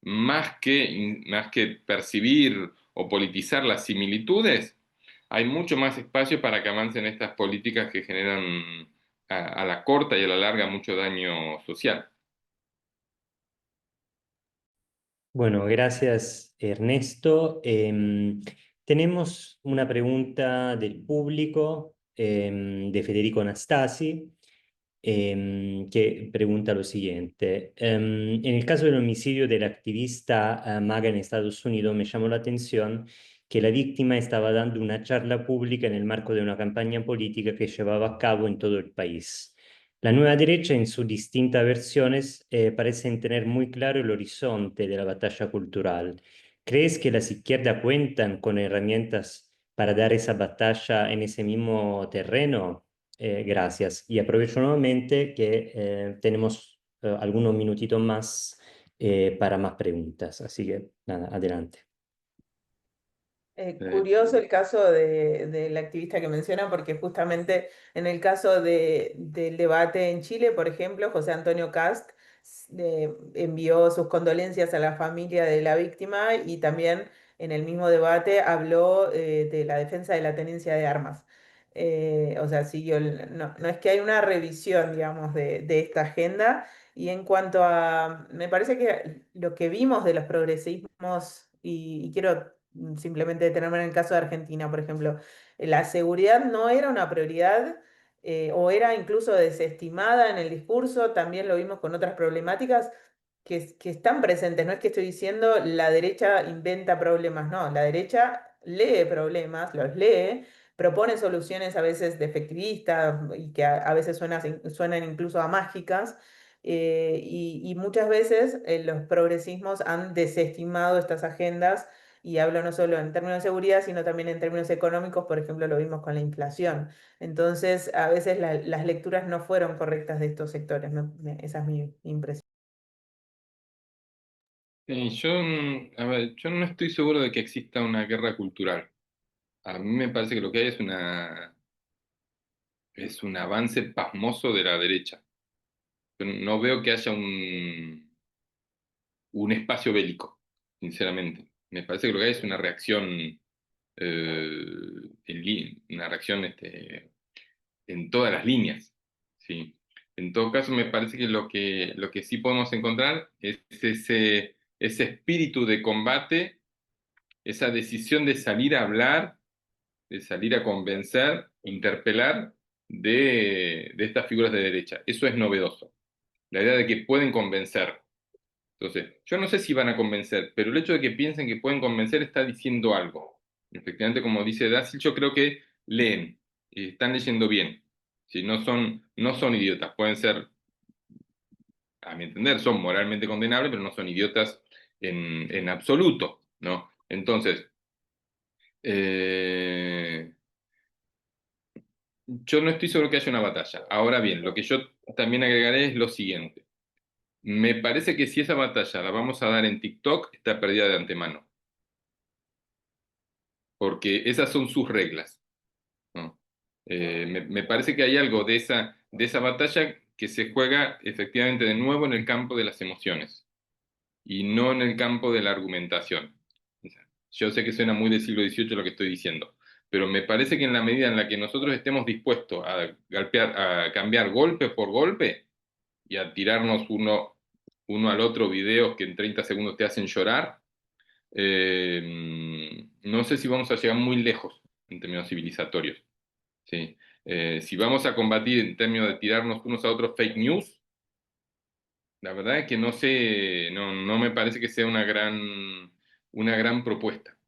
más que percibir o politizar las similitudes, hay mucho más espacio para que avancen estas políticas que generan a la corta y a la larga mucho daño social. Bueno, gracias Ernesto. Tenemos una pregunta del público de Federico Anastasi, que pregunta lo siguiente. En el caso del homicidio del activista MAGA en Estados Unidos, me llamó la atención que la víctima estaba dando una charla pública en el marco de una campaña política que llevaba a cabo en todo el país. La nueva derecha, en sus distintas versiones, parecen tener muy claro el horizonte de la batalla cultural. ¿Crees que las izquierdas cuentan con herramientas para dar esa batalla en ese mismo terreno? Gracias. Y aprovecho nuevamente que tenemos algunos minutitos más para más preguntas. Así que nada, adelante. Curioso el caso del activista que menciona, porque justamente en el caso del debate en Chile, por ejemplo, José Antonio Kast envió sus condolencias a la familia de la víctima y también en el mismo debate habló de la defensa de la tenencia de armas. O sea, siguió no es que hay una revisión, digamos, de esta agenda. Y en cuanto a, me parece que lo que vimos de los progresismos, y quiero simplemente detenerme en el caso de Argentina, por ejemplo, la seguridad no era una prioridad o era incluso desestimada en el discurso, también lo vimos con otras problemáticas que están presentes. No es que estoy diciendo la derecha inventa problemas, no, la derecha lee problemas, los lee, propone soluciones a veces de efectivistas y que a veces suenan incluso a mágicas. Y muchas veces los progresismos han desestimado estas agendas, y hablo no solo en términos de seguridad, sino también en términos económicos. Por ejemplo, lo vimos con la inflación. Entonces, a veces las lecturas no fueron correctas de estos sectores. Esa es mi impresión. A ver, yo no estoy seguro de que exista una guerra cultural. A mí me parece que lo que hay es un avance pasmoso de la derecha. Yo no veo que haya un espacio bélico, sinceramente. Me parece que lo que hay es una reacción, una reacción en todas las líneas. ¿Sí? En todo caso, me parece que lo que sí podemos encontrar es ese espíritu de combate, esa decisión de salir a hablar, de salir a convencer, interpelar de estas figuras de derecha. Eso es novedoso. La idea de que pueden convencer. Entonces, yo no sé si van a convencer, pero el hecho de que piensen que pueden convencer está diciendo algo. Efectivamente, como dice Dácil, yo creo que leen y están leyendo bien. Si no son idiotas, pueden ser, a mi entender, son moralmente condenables, pero no son idiotas en absoluto, ¿no? Entonces, eh, yo no estoy seguro que haya una batalla. Ahora bien, lo que yo también agregaré es lo siguiente. Me parece que si esa batalla la vamos a dar en TikTok, está perdida de antemano, porque esas son sus reglas, ¿no? Me parece que hay algo de esa batalla que se juega efectivamente de nuevo en el campo de las emociones y no en el campo de la argumentación. O sea, yo sé que suena muy del siglo XVIII lo que estoy diciendo, pero me parece que en la medida en la que nosotros estemos dispuestos a cambiar golpe por golpe y a tirarnos uno al otro videos que en 30 segundos te hacen llorar, no sé si vamos a llegar muy lejos en términos civilizatorios. ¿Sí? Si vamos a combatir en términos de tirarnos unos a otros fake news, la verdad es que no sé, no me parece que sea una gran propuesta.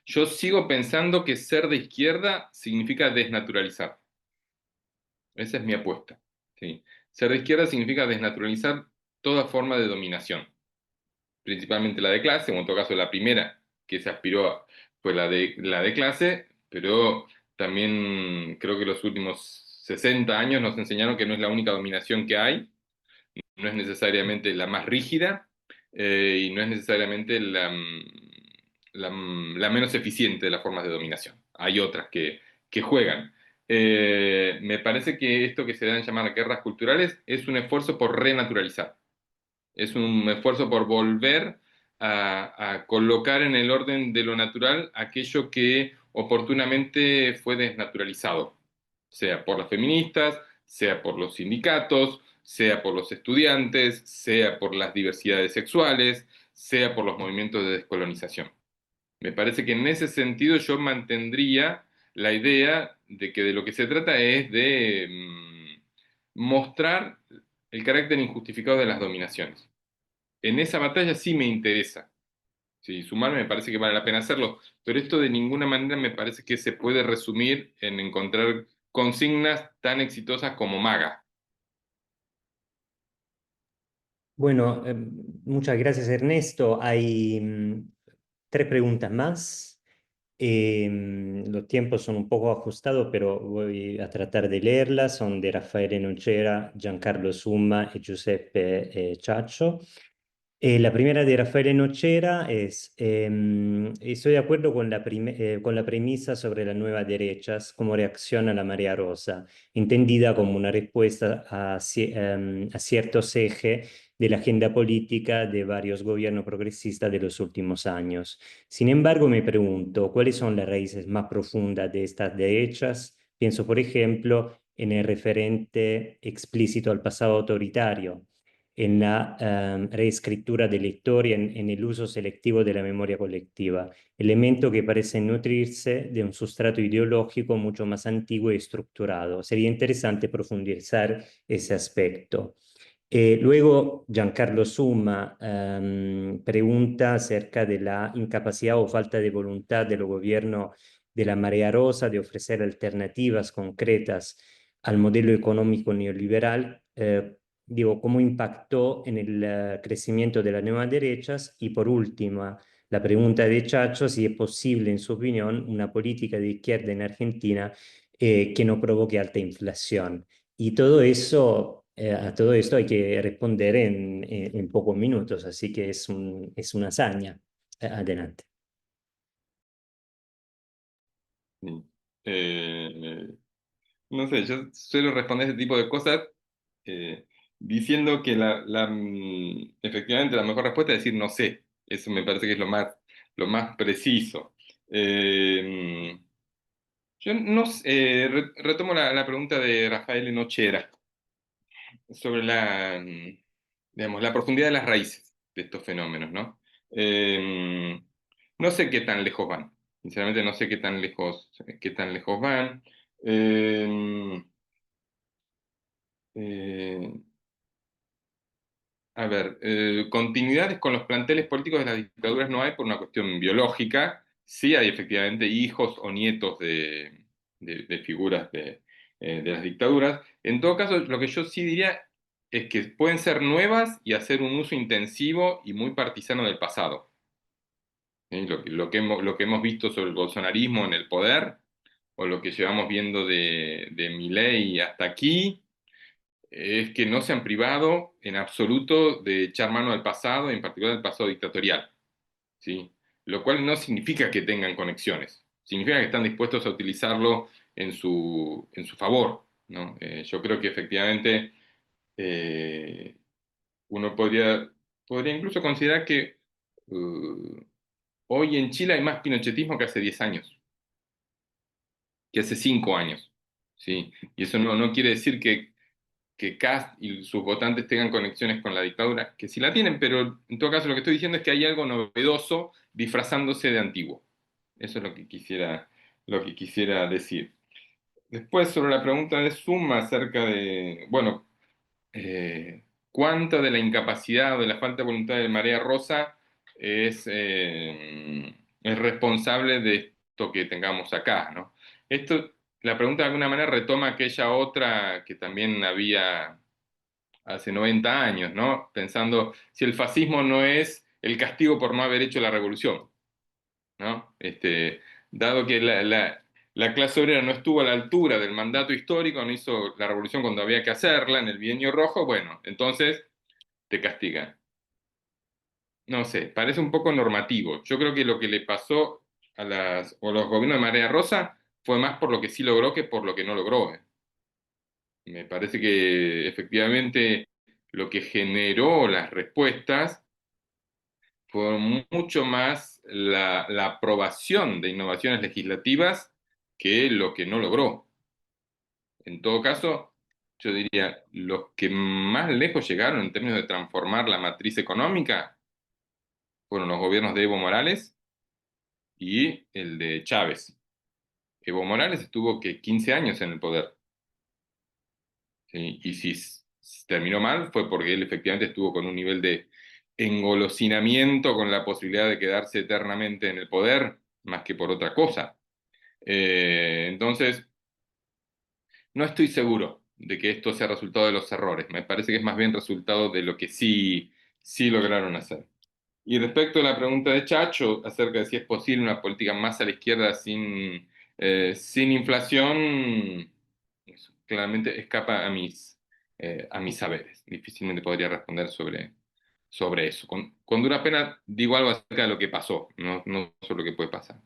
Yo sigo pensando que ser de izquierda significa desnaturalizar. Esa es mi apuesta. ¿Sí? Ser de izquierda significa desnaturalizar toda forma de dominación, principalmente la de clase, o en todo caso la primera que se aspiró fue la de clase, pero también creo que los últimos 60 años nos enseñaron que no es la única dominación que hay, no es necesariamente la más rígida y no es necesariamente la menos eficiente de las formas de dominación. Hay otras que juegan. Me parece que esto que se dan llamar guerras culturales es un esfuerzo por renaturalizar. Es un esfuerzo por volver a colocar en el orden de lo natural aquello que oportunamente fue desnaturalizado, sea por las feministas, sea por los sindicatos, sea por los estudiantes, sea por las diversidades sexuales, sea por los movimientos de descolonización. Me parece que en ese sentido yo mantendría la idea de que de lo que se trata es de mostrar el carácter injustificado de las dominaciones. En esa batalla sí me interesa. Sí, sumarme me parece que vale la pena hacerlo, pero esto de ninguna manera me parece que se puede resumir en encontrar consignas tan exitosas como MAGA. Bueno, muchas gracias Ernesto. Hay tres preguntas más. Los tiempos son un poco ajustados, pero voy a tratar de leerlas. Son de Raffaele Nocera, Giancarlo Summa y Giuseppe Ciaccio. La primera de Rafael Nocera es, estoy de acuerdo con con la premisa sobre las nuevas derechas como reacción a la marea rosa, entendida como una respuesta a ciertos ejes de la agenda política de varios gobiernos progresistas de los últimos años. Sin embargo, me pregunto, ¿cuáles son las raíces más profundas de estas derechas? Pienso, por ejemplo, en el referente explícito al pasado autoritario, en la reescritura de la historia, en el uso selectivo de la memoria colectiva, elemento que parece nutrirse de un sustrato ideológico mucho más antiguo y estructurado. Sería interesante profundizar ese aspecto. Luego, Giancarlo Summa pregunta acerca de la incapacidad o falta de voluntad del gobierno de la Marea Rosa de ofrecer alternativas concretas al modelo económico neoliberal, digo, cómo impactó en el crecimiento de las nuevas derechas. Y por último, la pregunta de Chacho, si es posible, en su opinión, una política de izquierda en Argentina que no provoque alta inflación. Y todo eso, a todo esto hay que responder en pocos minutos, así que es una hazaña. Adelante. Sí. No sé, yo suelo responder ese tipo de cosas eh, diciendo que efectivamente la mejor respuesta es decir no sé. Eso me parece que es lo más preciso. Yo no sé, retomo la pregunta de Rafael Nochera sobre digamos, la profundidad de las raíces de estos fenómenos, ¿no? No sé qué tan lejos van. Sinceramente no sé qué tan lejos van. Eh, eh, a ver, continuidades con los planteles políticos de las dictaduras no hay por una cuestión biológica. Sí hay efectivamente hijos o nietos de figuras de las dictaduras. En todo caso, lo que yo sí diría es que pueden ser nuevas y hacer un uso intensivo y muy partisano del pasado. ¿Sí? Lo que hemos visto sobre el bolsonarismo en el poder, o lo que llevamos viendo de Milei hasta aquí, es que no se han privado en absoluto de echar mano al pasado, en particular al pasado dictatorial, ¿sí? Lo cual no significa que tengan conexiones, significa que están dispuestos a utilizarlo en su favor, ¿no? Yo creo que efectivamente eh, uno podría incluso considerar que hoy en Chile hay más pinochetismo que hace 10 años, que hace 5 años, ¿sí? Y eso no quiere decir que Kast y sus votantes tengan conexiones con la dictadura, que sí la tienen, pero en todo caso lo que estoy diciendo es que hay algo novedoso disfrazándose de antiguo. Eso es lo que quisiera decir. Después, sobre la pregunta de Summa acerca de, bueno, cuánta de la incapacidad o de la falta de voluntad de Marea Rosa es responsable de esto que tengamos acá, ¿no? La pregunta de alguna manera retoma aquella otra que también había hace 90 años, ¿no? Pensando si el fascismo no es el castigo por no haber hecho la revolución, ¿no? Dado que la clase obrera no estuvo a la altura del mandato histórico, no hizo la revolución cuando había que hacerla, en el bienio rojo, bueno, entonces te castigan. No sé, parece un poco normativo. Yo creo que lo que le pasó o los gobiernos de Marea Rosa fue más por lo que sí logró que por lo que no logró. Me parece que efectivamente lo que generó las respuestas fue mucho más la aprobación de innovaciones legislativas que lo que no logró. En todo caso, yo diría, los que más lejos llegaron en términos de transformar la matriz económica fueron los gobiernos de Evo Morales y el de Chávez. Evo Morales estuvo que 15 años en el poder, ¿sí? Y si terminó mal fue porque él efectivamente estuvo con un nivel de engolosinamiento con la posibilidad de quedarse eternamente en el poder, más que por otra cosa. Entonces, no estoy seguro de que esto sea resultado de los errores. Me parece que es más bien resultado de lo que sí lograron hacer. Y respecto a la pregunta de Chacho acerca de si es posible una política más a la izquierda sin inflación, eso claramente escapa a mis saberes. Difícilmente podría responder sobre eso. Con dura pena digo algo acerca de lo que pasó, no sobre lo que puede pasar.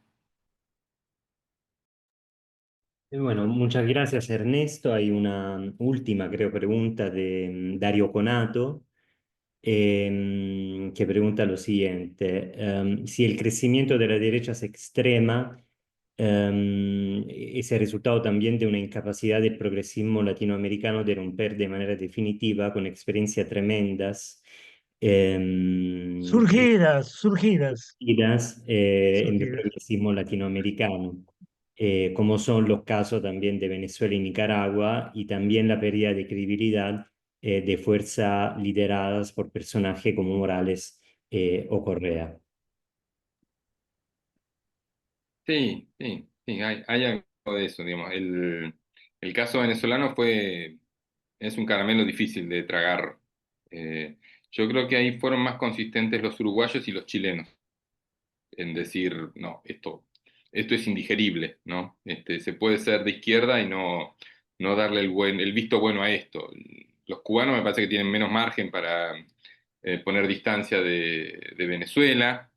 Bueno, muchas gracias Ernesto. Hay una última, creo, pregunta de Dario Conato, que pregunta lo siguiente: si el crecimiento de la derecha se extrema, es el resultado también de una incapacidad del progresismo latinoamericano de romper de manera definitiva con experiencias tremendas, Surgidas, en el surgidas. progresismo latinoamericano, como son los casos también de Venezuela y Nicaragua, y también la pérdida de credibilidad de fuerzas lideradas por personajes como Morales o Correa. Sí, hay algo de eso, digamos. El caso venezolano es un caramelo difícil de tragar. Yo creo que ahí fueron más consistentes los uruguayos y los chilenos en decir, no, esto es indigerible, ¿no? Se puede ser de izquierda y no darle el visto bueno a esto. Los cubanos me parece que tienen menos margen para poner distancia de Venezuela.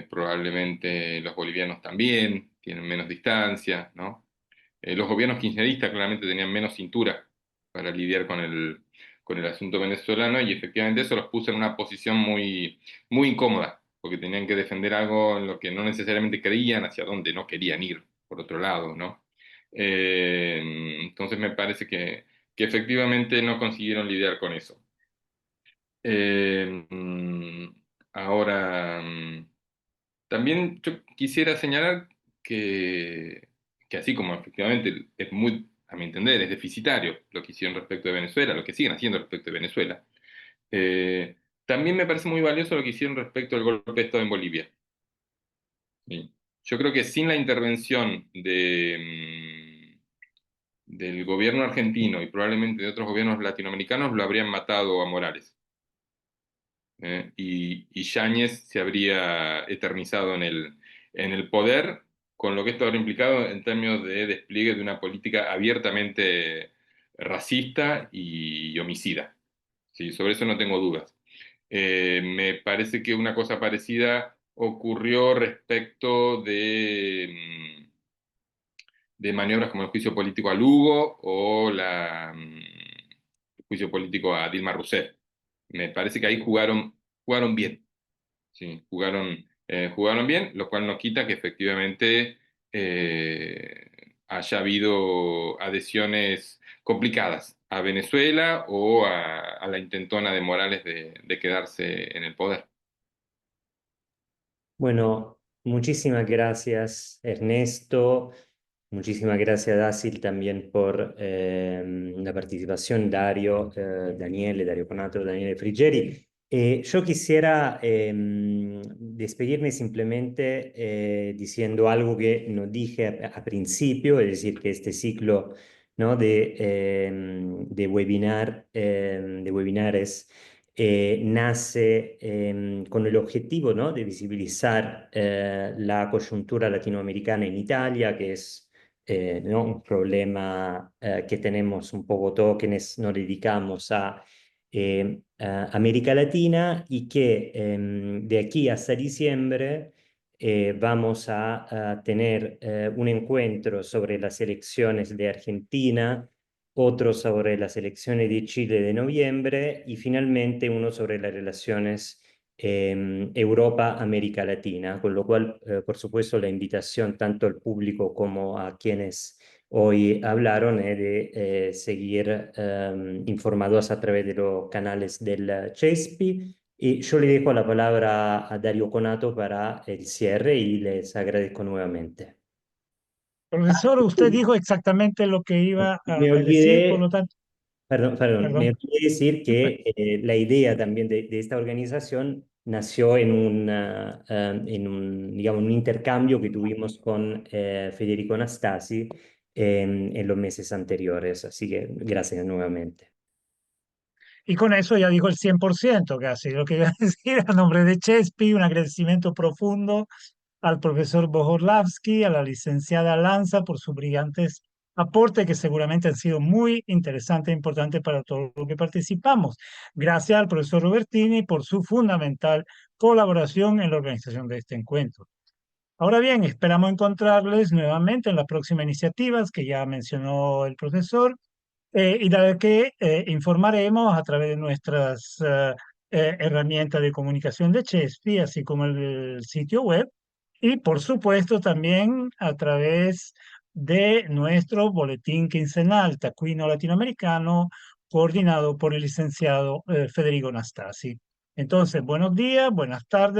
Probablemente los bolivianos también tienen menos distancia, ¿no? Los gobiernos kirchneristas claramente tenían menos cintura para lidiar con el asunto venezolano y efectivamente eso los puso en una posición muy incómoda, porque tenían que defender algo en lo que no necesariamente creían, hacia donde no querían ir, por otro lado, ¿no? Entonces me parece que efectivamente no consiguieron lidiar con eso. Eh, mm, ahora, también yo quisiera señalar que así como efectivamente es muy, a mi entender, es deficitario lo que hicieron respecto de Venezuela, lo que siguen haciendo respecto de Venezuela, eh, también me parece muy valioso lo que hicieron respecto al golpe de Estado en Bolivia. ¿Sí? Yo creo que sin la intervención del gobierno argentino y probablemente de otros gobiernos latinoamericanos lo habrían matado a Morales. Y Yáñez se habría eternizado en el poder, con lo que esto habría implicado en términos de despliegue de una política abiertamente racista y homicida. Sí, sobre eso no tengo dudas. Me parece que una cosa parecida ocurrió respecto de maniobras como el juicio político a Lugo o el juicio político a Dilma Rousseff. Me parece que ahí jugaron bien. Sí, jugaron bien, lo cual no quita que efectivamente haya habido adhesiones complicadas a Venezuela o a la intentona de Morales de quedarse en el poder. Bueno, muchísimas gracias Ernesto. Muchísimas gracias, Dasil, también por la participación, Dario, Daniele, Dario Conato, Daniele Frigeri. Yo quisiera despedirme simplemente diciendo algo que no dije a principio, es decir, que este ciclo, ¿no?, de webinares nace con el objetivo, ¿no?, de visibilizar la coyuntura latinoamericana en Italia, que es ¿no?, un problema que tenemos un poco todos quienes nos dedicamos a América Latina, y que de aquí hasta diciembre vamos a tener un encuentro sobre las elecciones de Argentina, otro sobre las elecciones de Chile de noviembre y finalmente uno sobre las relaciones Europa-América Latina, con lo cual, por supuesto, la invitación tanto al público como a quienes hoy hablaron de seguir informados a través de los canales del CESPI. Y yo le dejo la palabra a Dario Conato para el cierre y les agradezco nuevamente. Profesor, usted dijo exactamente lo que iba Me a decir, por lo olvidé, tanto, perdón, me perdón. olvidé decir que la idea también de esta organización nació digamos, un intercambio que tuvimos con Federico Anastasi en los meses anteriores. Así que gracias nuevamente. Y con eso ya dijo el 100% casi, lo que iba a decir a nombre de Chespi, un agradecimiento profundo al profesor Bohorlavsky, a la licenciada Lanza por sus brillantes aportes que seguramente han sido muy interesantes e importantes para todos los que participamos. Gracias al profesor Robertini por su fundamental colaboración en la organización de este encuentro. Ahora bien, esperamos encontrarles nuevamente en las próximas iniciativas que ya mencionó el profesor y de la que informaremos a través de nuestras herramientas de comunicación de Chespi, así como el sitio web, y por supuesto también a través de nuestro boletín quincenal Tacuino Latinoamericano, coordinado por el licenciado Federico Nastasi. Entonces, buenos días, buenas tardes.